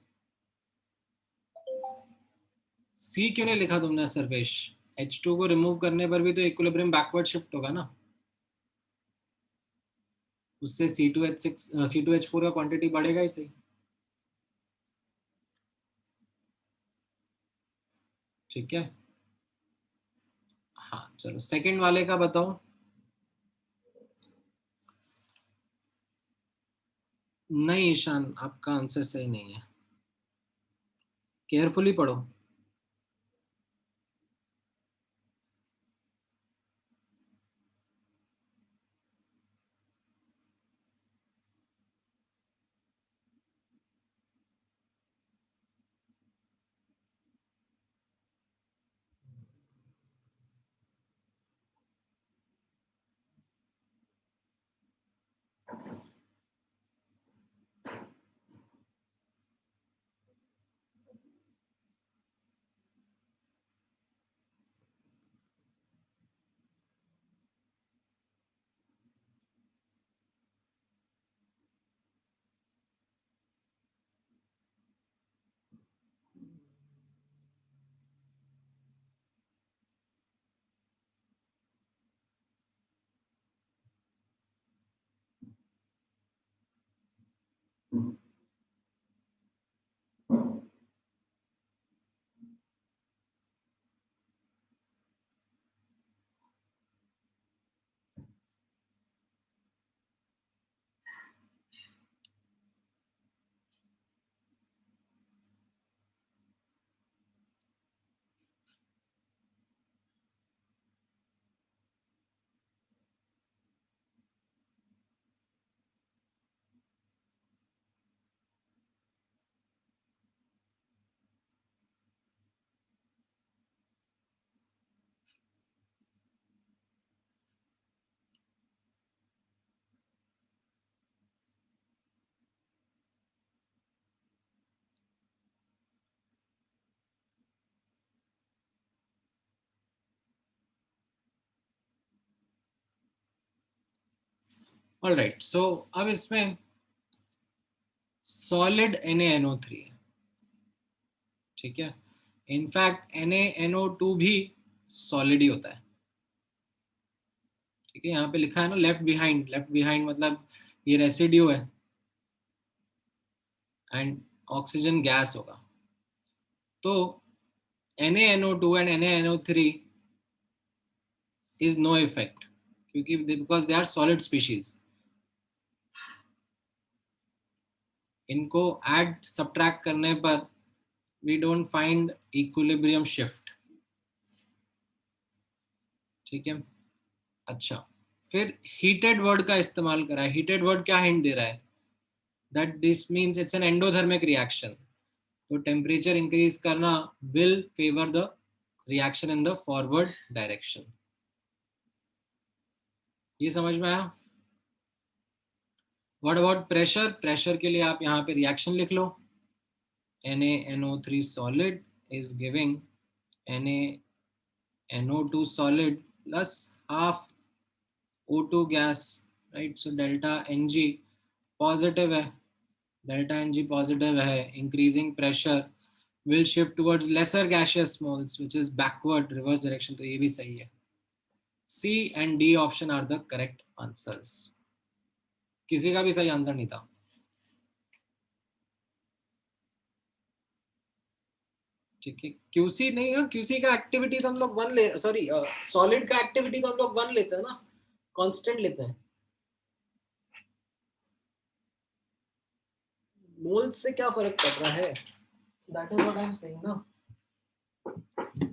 सी क्यों नहीं लिखा तुमने सर्वेश? H2 को रिमूव करने पर भी तो इक्विलिब्रियम बैकवर्ड शिफ्ट होगा ना, उससे C2H6 C2H4 का क्वांटिटी बढ़ेगा ही सही। ठीक है, हाँ चलो सेकंड वाले का बताओ। नहीं ईशान, आपका आंसर सही नहीं है, केयरफुली पढ़ो। ऑलराइट, सो अब इसमें सॉलिड NaNO3 है, ठीक है। इनफैक्ट NaNO2 भी सॉलिड ही होता है, ठीक है। यहाँ पे लिखा है ना लेफ्ट बिहाइंड, लेफ्ट बिहाइंड मतलब ये रेसिड्यू है एंड ऑक्सीजन गैस होगा। तो NaNO2 and NaNO3 is no effect, क्योंकि because they are solid species. इनको ऐड सब्ट्रैक्ट करने पर we don't find equilibrium shift, ठीक है। अच्छा, फिर हीटेड वर्ड का इस्तेमाल करा है। हीटेड वर्ड क्या हिंट दे रहा है? That this means it's an endothermic reaction, तो टेम्परेचर इंक्रीज करना will favour the reaction in the forward direction. ये समझ में आया? What about pressure? प्रेशर के लिए आप यहाँ पे रिएक्शन लिख लो। NaNO3 solid is giving NaNO2 solid plus half O2 gas, right? So delta Ng positive है, delta Ng positive है, increasing pressure will shift towards lesser gaseous moles, which is backward reverse direction, तो ये भी सही है। C and D option are the correct answers. किसी का भी सही आंसर नहीं था। ठीक है, क्यूसी नहीं है, क्यूसी का एक्टिविटी तो हम लोग वन ले, सॉरी सॉलिड का एक्टिविटी तो हम लोग वन लेते हैं ना, कांस्टेंट लेते हैं। मोल्स से क्या फर्क पड़ रहा है, that is what I am saying ना,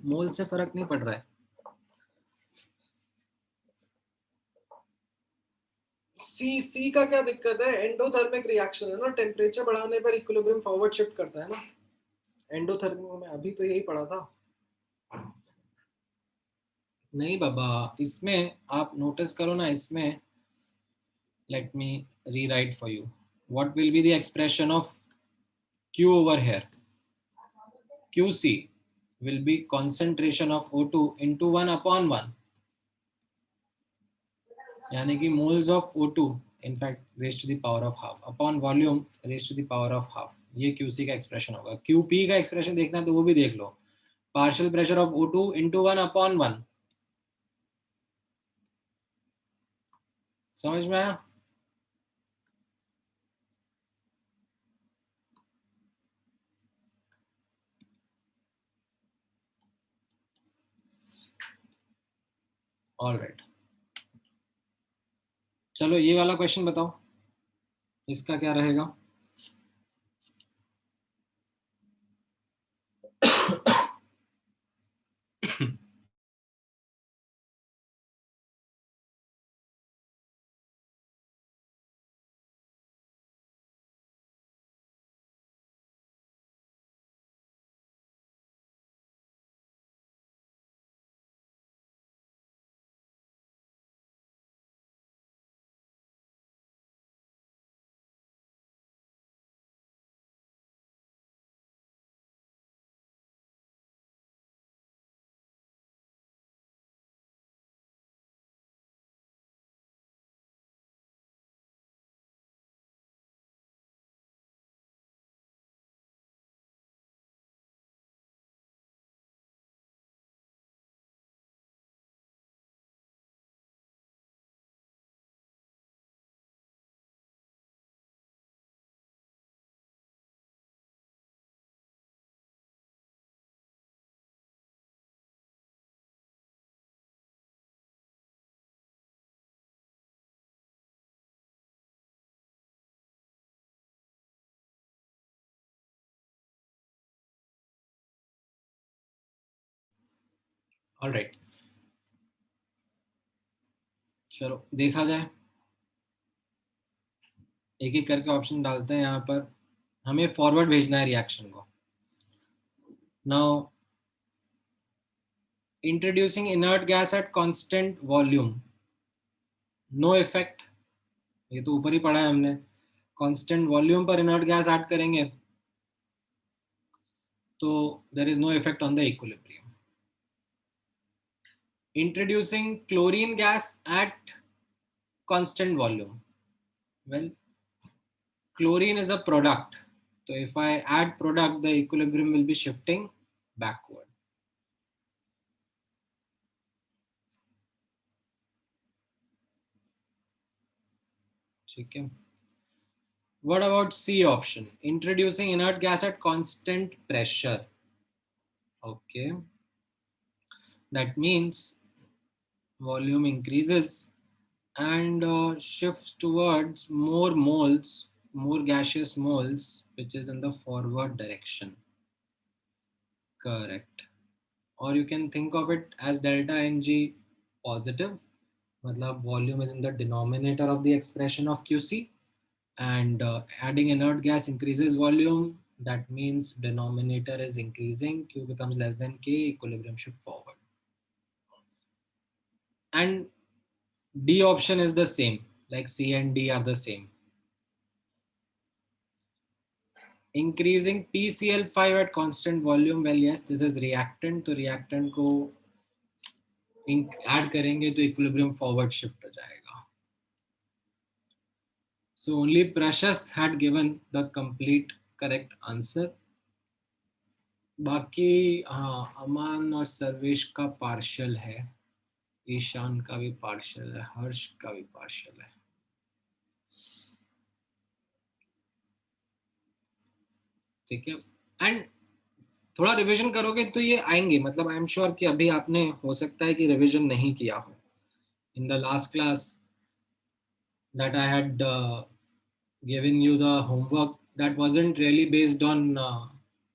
मोल से फर्क नहीं पड़ रहा है। सी का क्या दिक्कत है, एंडोथर्मिक रिएक्शन है ना, टेम्परेचर बढ़ाने पर इक्विलिब्रियम फॉरवर्ड शिफ्ट करता है ना, एंडोथर्मिक में अभी तो यही पढ़ा था। नहीं बाबा, इसमें आप नोटिस करो ना, इसमें let me rewrite for you, what will be the expression of Q over here, QC will be concentration of O2 into 1 upon 1, यानी कि moles of O2 in fact raised to the power of half upon volume raised to the power of half, ये QC का expression होगा। QP का expression देखना है तो वो भी देख लो, partial pressure of O2 into 1 upon 1, समझ में आया? ऑलराइट, चलो ये वाला क्वेश्चन बताओ, इसका क्या रहेगा? ऑलराइट, चलो देखा जाए, एक एक करके ऑप्शन डालते हैं यहाँ पर, हमें फॉरवर्ड भेजना है रिएक्शन को। Now introducing inert gas at constant volume, no effect, ये तो ऊपर ही पढ़ा है हमने, कांस्टेंट वॉल्यूम पर इनर्ट गैस ऐड करेंगे तो there is no effect on the equilibrium. Introducing chlorine gas at constant volume, well chlorine is a product, so if I add product the equilibrium will be shifting backward। ठीक है, what about C option, introducing inert gas at constant pressure? Okay, that means volume increases and shifts towards more moles, more gaseous moles, which is in the forward direction. Correct. Or you can think of it as delta Ng positive, matlab volume is in the denominator of the expression of QC, and adding inert gas increases volume. That means denominator is increasing, Q becomes less than K, equilibrium shift forward. And D option is the same, like C and D are the same. Increasing PCl5 at constant volume, well yes, this is reactant, तो reactant को add करेंगे तो equilibrium forward shift हो जाएगा। So only Prashast had given the complete correct answer. बाकी हाँ, अमान और सर्वेश का पार्शियल है, ईशान का भी पार्शियल है, हर्ष का भी पार्शियल है। ठीक है, एंड थोड़ा रिवीजन करोगे तो ये आएंगे, मतलब आई एम श्योर कि अभी आपने हो सकता है कि रिवीजन नहीं किया हो. इन the last class that I had given you the homework that wasn't really based on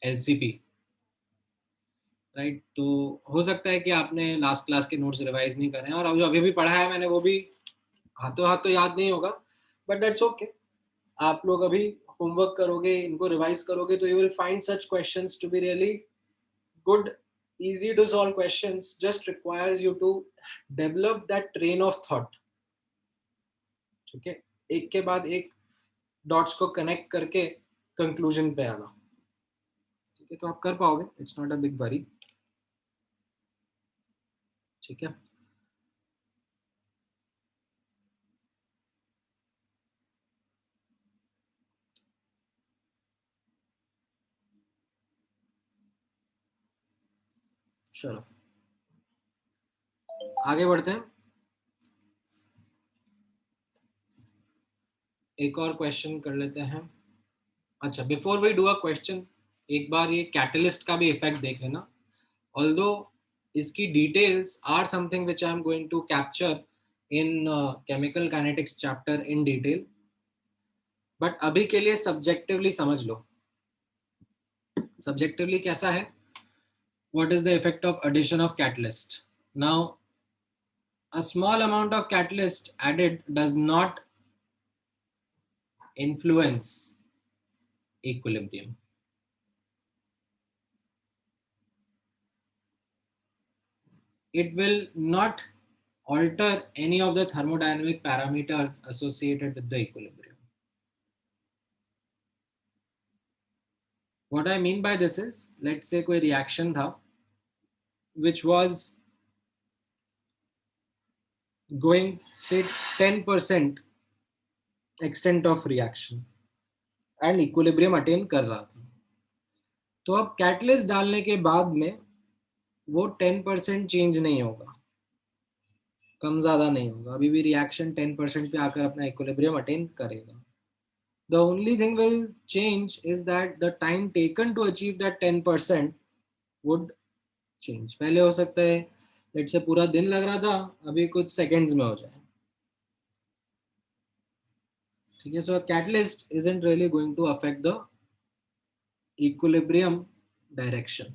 LCP, right. तो हो सकता है कि आपने लास्ट क्लास के नोट्स रिवाइज नहीं करे हैं, और अब जो अभी भी पढ़ा है मैंने वो भी हाथों हाथ तो याद नहीं होगा, बट दैट्स ओके. आप लोग अभी होमवर्क करोगे, इनको रिवाइज करोगे, तो you will find such questions to be really good, easy to solve questions. Just requires you to develop that train of thought. ठीक है, एक के बाद एक डॉट्स को कनेक्ट करके कंक्लूजन पे आना. ठीक है, तो आप कर पाओगे, it's not a big worry. ठीक है. चलो आगे बढ़ते हैं. एक और क्वेश्चन कर लेते हैं. अच्छा, before we do a question, एक बार ये कैटलिस्ट का भी इफेक्ट देख लेना. ऑल्दो इसकी details are something which I am going to capture in chemical kinetics chapter in detail, but अभी के लिए सब्जेक्टिवली समझ लो. सब्जेक्टिवली कैसा है? What is the effect of addition of catalyst? Now, a small amount of catalyst added does not influence equilibrium. It will not alter any of the thermodynamic parameters associated with the equilibrium. What I mean by this is, let's say कोई reaction था which was going, say, 10% extent of reaction and equilibrium attain कर रहा था. तो अब catalyst डालने के बाद में वो 10% चेंज नहीं होगा, कम ज्यादा नहीं होगा, अभी भी रिएक्शन 10% पे आकर अपना इक्विलिब्रियम अटेन करेगा. The only thing will change is that the time taken to achieve that 10% would change. पहले हो सकता है लेट्स से पूरा दिन लग रहा था, अभी कुछ सेकंड्स में हो जाए. ठीक है, so catalyst isn't really going to affect the equilibrium direction,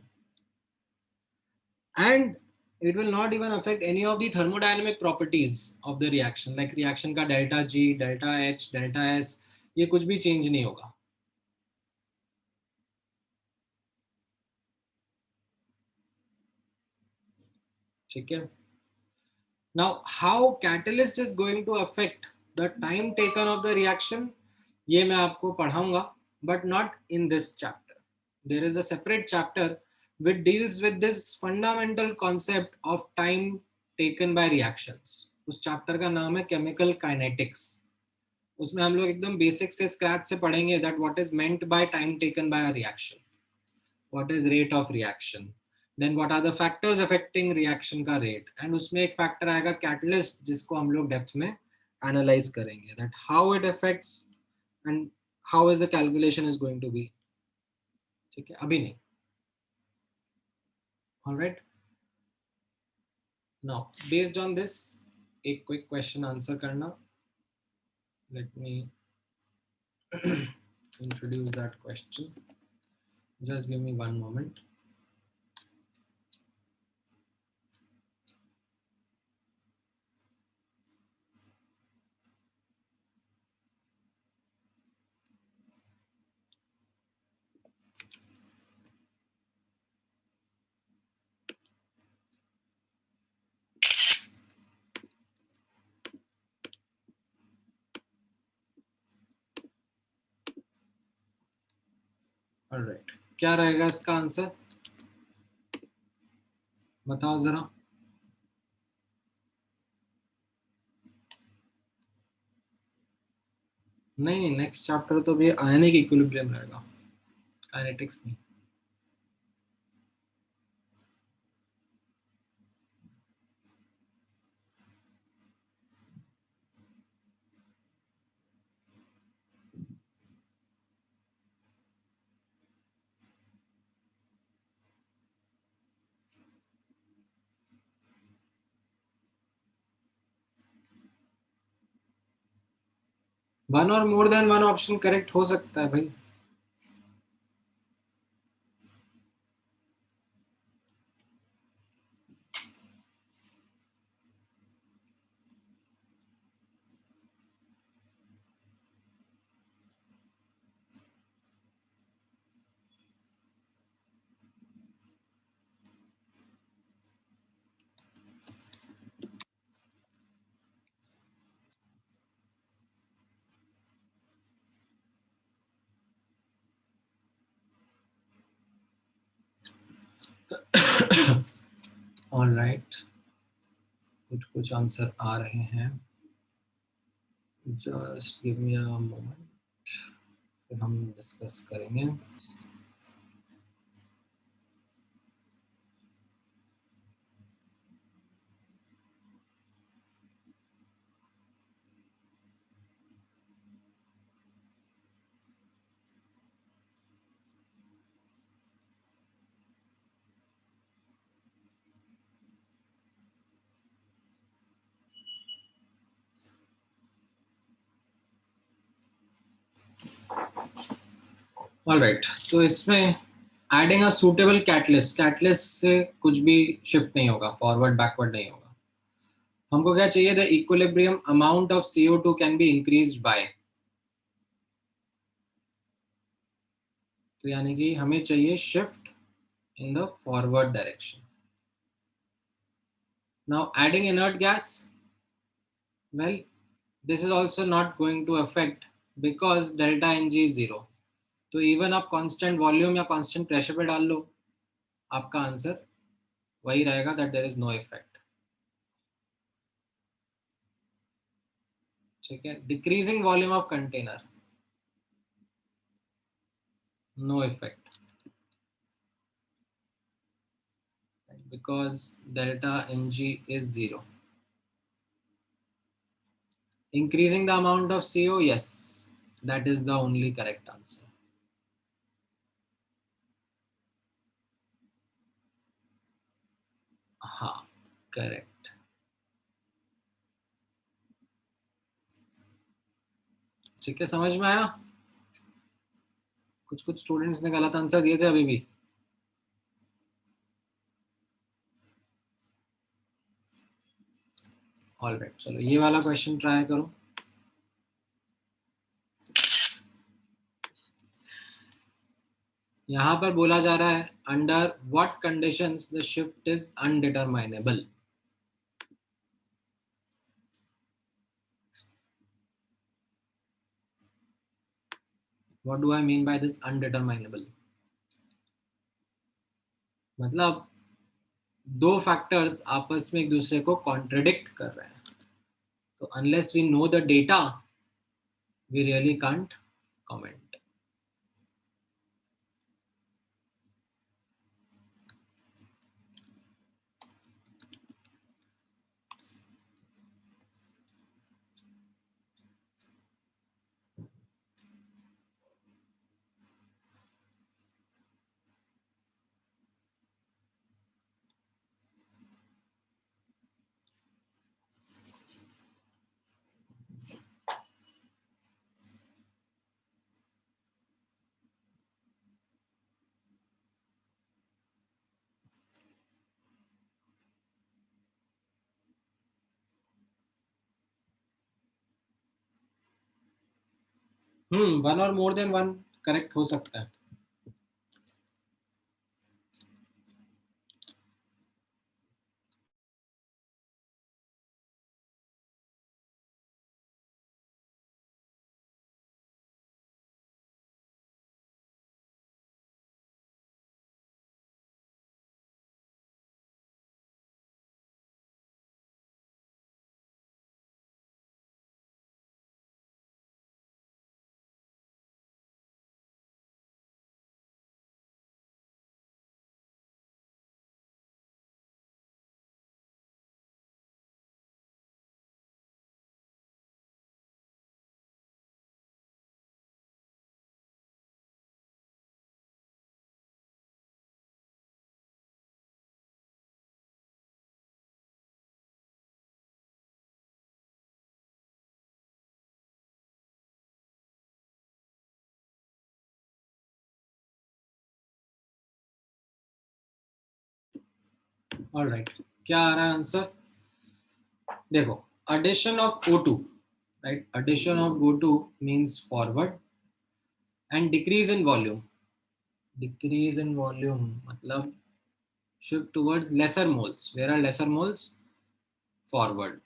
and it will not even affect any of the thermodynamic properties of the reaction, like reaction का delta G, delta H, delta S, ये कुछ भी change नहीं होगा. ठीक है. Now, how catalyst is going to affect the time taken of the reaction, ये मैं आपको पढ़ाऊंगा, but not in this chapter. There is a separate chapter which deals with this fundamental concept of time taken by reactions. उस chapter का नाम है chemical kinetics. उसमें हम लोग एकदम बेसिक से स्क्रैच से पढ़ेंगे that what is meant by time taken by a reaction, what is rate of reaction, then what are the factors affecting reaction का rate, and उसमें एक factor आएगा catalyst जिसको हम लोग depth में analyze करेंगे, that how it affects and how is the calculation is going to be. ठीक है, अभी नहीं. All right. Now, based on this, a quick question answer करना. Let me introduce that question. Just give me one moment. Alright, क्या रहेगा इसका answer, बताओ जरा. नहीं, नेक्स्ट चैप्टर तो भी आयनिक इक्विलिब्रियम रहेगा, काइनेटिक्स नहीं. One or more then one option correct हो सकता है भाई. ऑल राइट, कुछ कुछ आंसर आ रहे हैं. Just give me a moment, फिर हम डिस्कस करेंगे. ऑल राइट, तो इसमें adding a suitable catalyst, catalyst से कुछ भी शिफ्ट नहीं होगा, फॉरवर्ड बैकवर्ड नहीं होगा. हमको क्या चाहिए? The equilibrium amount of CO2 can be increased by. तो यानी कि हमें चाहिए shift in the forward direction. Now adding inert gas, well, this is also not going to affect because delta Ng is 0. तो इवन आप constant volume या constant pressure पे डाल लो, आपका आंसर वही रहेगा, that there is no effect. ठीक है. Decreasing volume of container, no effect because delta Ng is 0. Increasing the amount of CO, yes, that is the only correct answer. हाँ, करेक्ट. ठीक है, समझ में आया? कुछ कुछ स्टूडेंट्स ने गलत आंसर दिए थे अभी भी. ऑल राइट, चलो ये वाला क्वेश्चन ट्राई करो. यहाँ पर बोला जा रहा है under what conditions the shift is undeterminable. What do I mean by this undeterminable? मतलब दो फैक्टर्स आपस में एक दूसरे को कॉन्ट्रडिक्ट कर रहे हैं. तो unless we know the data, we really can't comment. One or more then one correct हो सकता है. ऑलराइट, क्या आ रहा है आंसर? देखो, addition of O2, right? Addition of O2 means forward, and decrease in volume. Decrease in volume मतलब shift towards lesser moles. Where are lesser moles? Forward.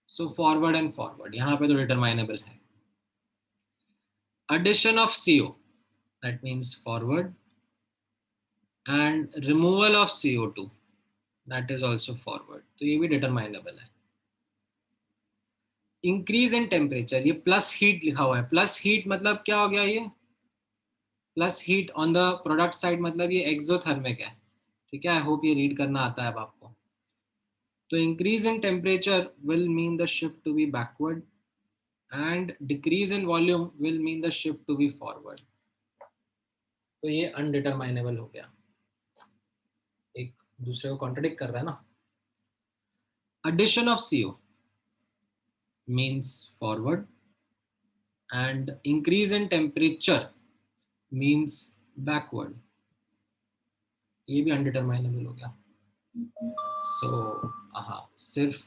So forward and forward. यहाँ पे तो determinable है. Addition of CO, that means forward, and removal of CO2, that is also forward. तो ये भी determinable है. Increase in temperature, ये plus heat लिखा हुआ है. प्लस हीट मतलब क्या हो गया? ये plus heat on the product side मतलब ये एक्सोथर्मिक है. ठीक है, आई होप ये रीड करना आता है अब आपको. तो increase in temperature will mean the shift to be backward, and decrease in volume will mean the shift to be forward. तो ये अनडिटरमाइनेबल हो गया, एक दूसरे को कॉन्ट्रडिक्ट कर रहा है ना. addition of CO means forward, and increase in temperature means backward. ये भी अनडिटरमाइनेबल हो गया. सो हाँ, सिर्फ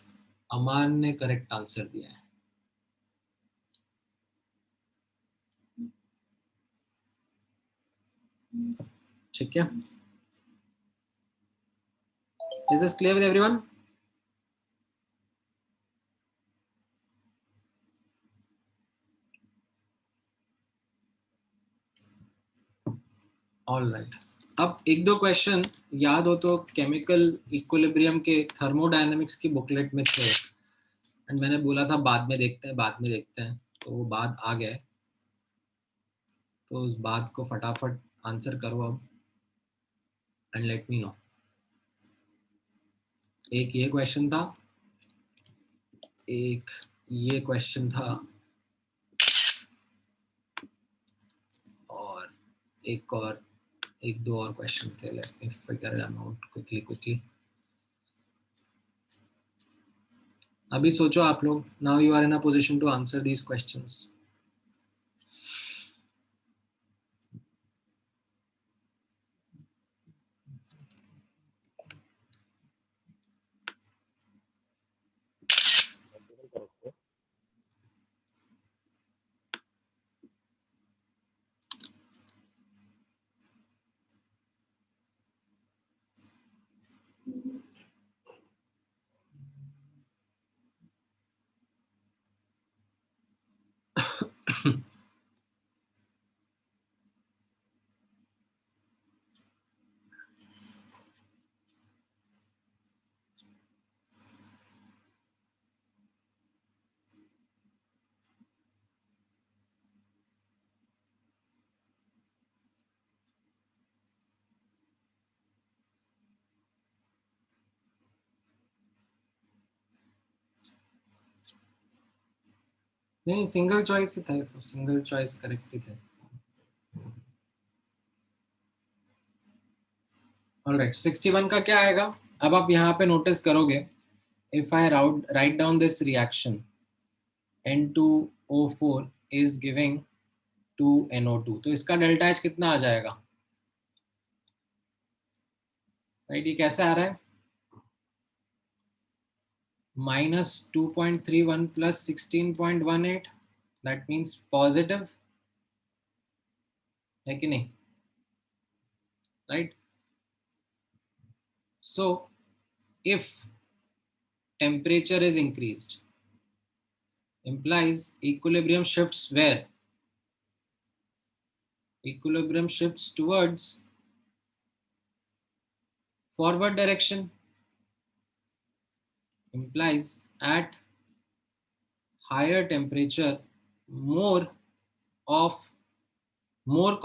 अमान ने करेक्ट आंसर दिया है. ठीक है, is this clear with everyone? Alright, अब एक दो क्वेश्चन याद हो तो केमिकल इक्विलिब्रियम के थर्मोडायनेमिक्स की बुकलेट में थे, एंड मैंने बोला था बाद में देखते हैं, बाद में देखते हैं, तो वो बाद आ गए. तो उस बात को फटाफट आंसर करो अब, एंड लेट मी नो. एक ये क्वेश्चन था, एक ये क्वेश्चन था, और एक दो और क्वेश्चन थे. Let me figure them out quickly. अभी सोचो आप लोग. Now you are in a position to answer these questions. नहीं, सिंगल चॉइस ही था, तो सिंगल चॉइस करेक्ट ही थे. ऑलराइट, 61 का क्या आएगा? अब आप यहाँ पे नोटिस करोगे, if I write down this reaction, N2O4 is giving 2NO2, तो इसका डेल्टा H कितना आ जाएगा? राइट, ये कैसे आ रहा है? -2.31 plus 16.18, दैट मीन्स पॉजिटिव है कि नहीं? Right. So if temperature is increased, implies equilibrium shifts where? Equilibrium shifts towards forward direction, implies at higher temperature more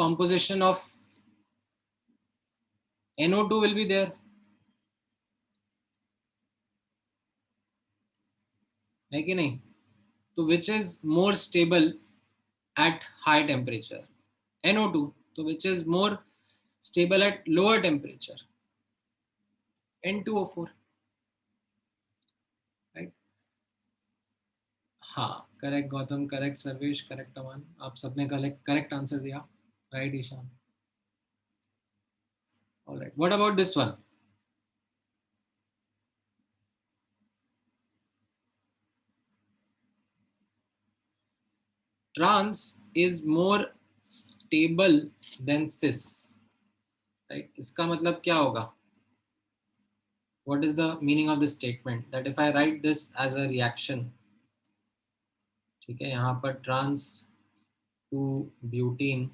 composition of NO2 will be there. है कि नहीं? तो which is more stable at high temperature? NO2. तो which is more stable at lower temperature? N2O4. right? हाँ, correct Gautam, correct Sarvesh, correct Aman, आप सबने correct answer दिया. Right Ishaan. Alright, what about this one? trans is more stable than cis, right? इसका मतलब क्या होगा? What is the meaning of this statement? That if I write this as a reaction, ठीक है, यहाँ पर trans to butene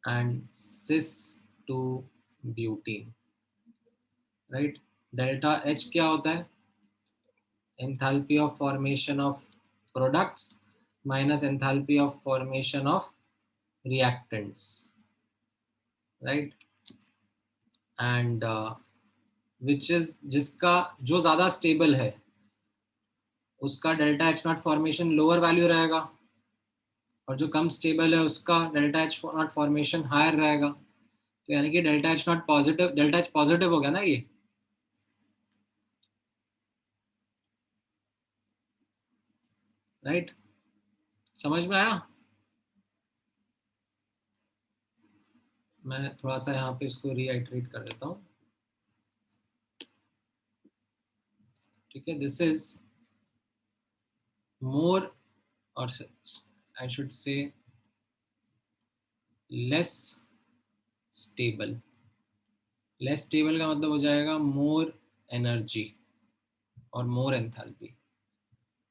and cis to butene, right? Delta H क्या होता है? Enthalpy of formation of products minus enthalpy of formation of reactants, right? And which is, जिसका जो ज़्यादा स्टेबल है उसका delta H naught formation lower value रहेगा, और जो कम स्टेबल है उसका delta H naught formation higher रहेगा। तो यानी कि delta H naught positive, delta H positive हो गया ना ये, राइट? समझ में आया? मैं थोड़ा सा यहाँ पे इसको रीआइटरेट कर देता हूँ, ठीक है। दिस इज मोर, और I should say less stable. Less stable का मतलब हो जाएगा मोर एनर्जी और more enthalpy.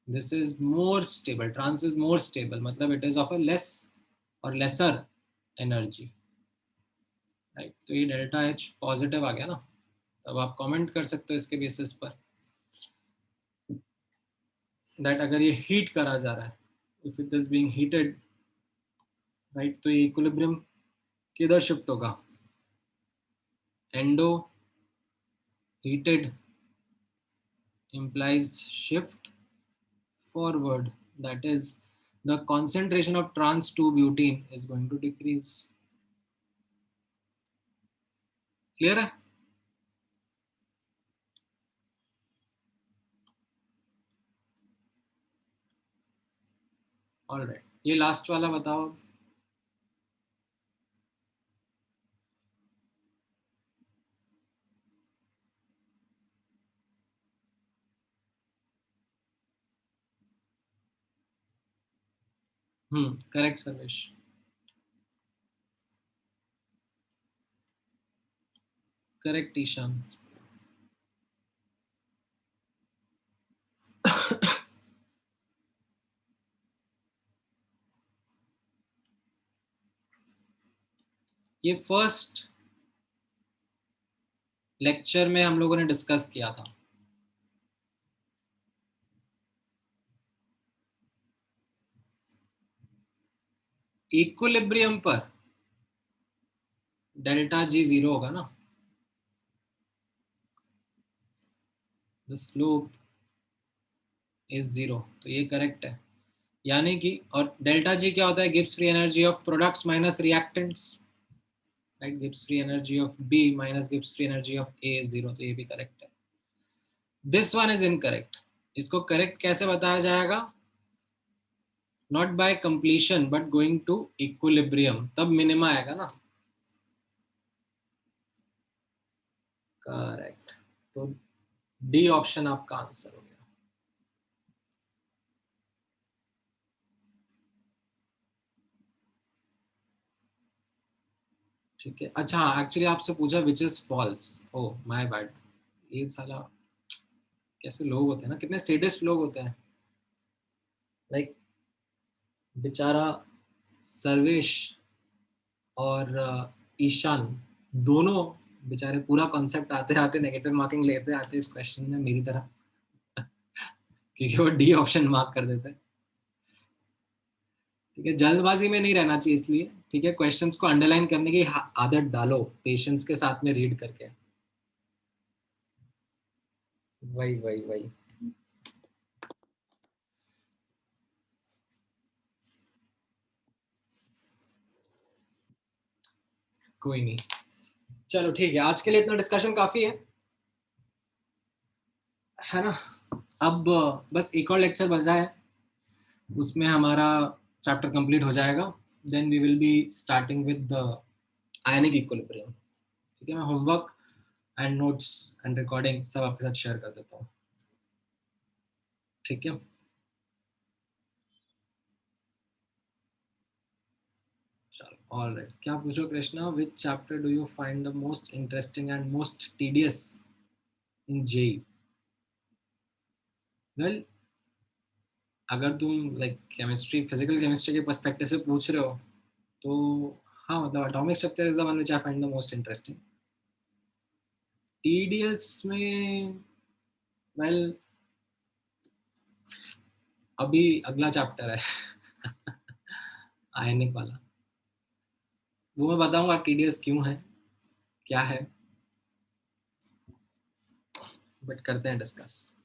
This is more stable, trans is more stable, मतलब it is of a less और लेसर एनर्जी, राइट? तो ये डेल्टा एच पॉजिटिव आ गया ना, तब आप कमेंट कर सकते हो इसके बेसिस पर दैट अगर ये हीट करा जा रहा है, if it is being heated, right, तो ये इक्विलिब्रियम किधर शिफ्ट होगा? Endo heated implies shift forward, that is the concentration of trans 2 butene is going to decrease. Clear है? All right, ये लास्ट वाला बताओ। करेक्ट सर्वेश। करेक्ट ईशान। ये फर्स्ट लेक्चर में हम लोगों ने डिस्कस किया था। इक्विलिब्रियम पर डेल्टा जी 0 होगा ना, द स्लोप इज 0, तो ये करेक्ट है। यानी कि, और डेल्टा जी क्या होता है? Gibbs free energy of products minus reactants, right? Gibbs free energy of B minus Gibbs free energy of A is 0, तो ये भी करेक्ट है। This one is incorrect. इसको करेक्ट कैसे बताया जाएगा? Not by completion but going to equilibrium, तब minima आएगा ना। करेक्ट, तो डी ऑप्शन आपका आंसर हो गया। ठीक है। अच्छा, एक्चुअली आपसे पूछा which is false. Oh my bad, ये साला कैसे लोग होते हैं ना, कितने सेडिस्ट लोग होते हैं। लाइक बेचारा सर्वेश और ईशान दोनों बेचारे पूरा कॉन्सेप्ट आते आते नेगेटिव मार्किंग लेते आते इस क्वेश्चन में मेरी तरह, क्योंकि वो डी ऑप्शन मार्क कर देते हैं। ठीक है, जल्दबाजी में नहीं रहना चाहिए इसलिए, ठीक है, क्वेश्चंस को अंडरलाइन करने की आदत डालो, पेशेंस के साथ में रीड करके। वही वही वही। कोई नहीं, चलो ठीक है, आज के लिए इतना डिस्कशन काफी है ना? अब बस एक और लेक्चर बचा है, उसमें हमारा चैप्टर कंप्लीट हो जाएगा, then we will be starting with the ionic equilibrium. ठीक है, मैं homework and notes and recording सब आपके साथ शेयर कर देता हूँ। ठीक है। चलो ऑल राइट, क्या पूछो Krishna, which chapter do you find the most interesting and most tedious in JEE? Well, अगर तुम लाइक केमिस्ट्री, फिजिकल केमिस्ट्री के पर्सपेक्टिव से पूछ रहे हो तो हाँ, मतलब atomic structure is the one which I find the most interesting. Tedious में वेल अभी अगला चैप्टर है आयनिक वाला, वो मैं बताऊंगा टीडीएस क्यों है, क्या है, बट करते हैं डिस्कस.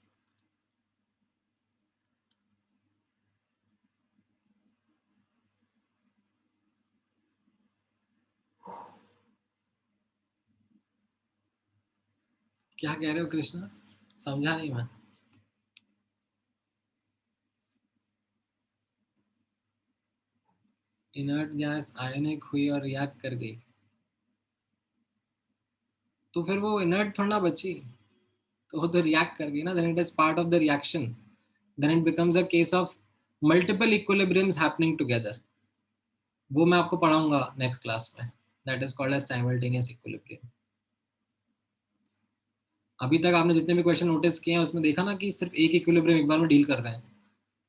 क्या कह रहे हो कृष्णा, समझा नहीं मैं. इनर्ट गैस आयनिक हुई और रिएक्ट कर गई, तो फिर वो इनर्ट थोड़ा ना बची, तो वो तो रिएक्ट कर गई ना. Then it is part of the reaction, then it becomes a case of multiple equilibriums happening together. वो मैं आपको पढ़ाऊंगा नेक्स्ट क्लास में. That is called as simultaneous equilibrium. अभी तक आपने जितने भी क्वेश्चन नोटिस किए हैं उसमें देखा ना कि सिर्फ एक इक्विलिब्रियम एक बार में डील कर रहे हैं.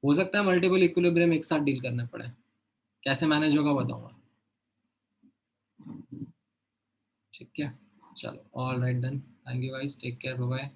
हो सकता है मल्टीपल इक्विलिब्रियम एक साथ डील करने पड़े. कैसे मैनेज होगा बताऊंगा. ठीक है, चलो all right then, thank you guys, take care, bye bye.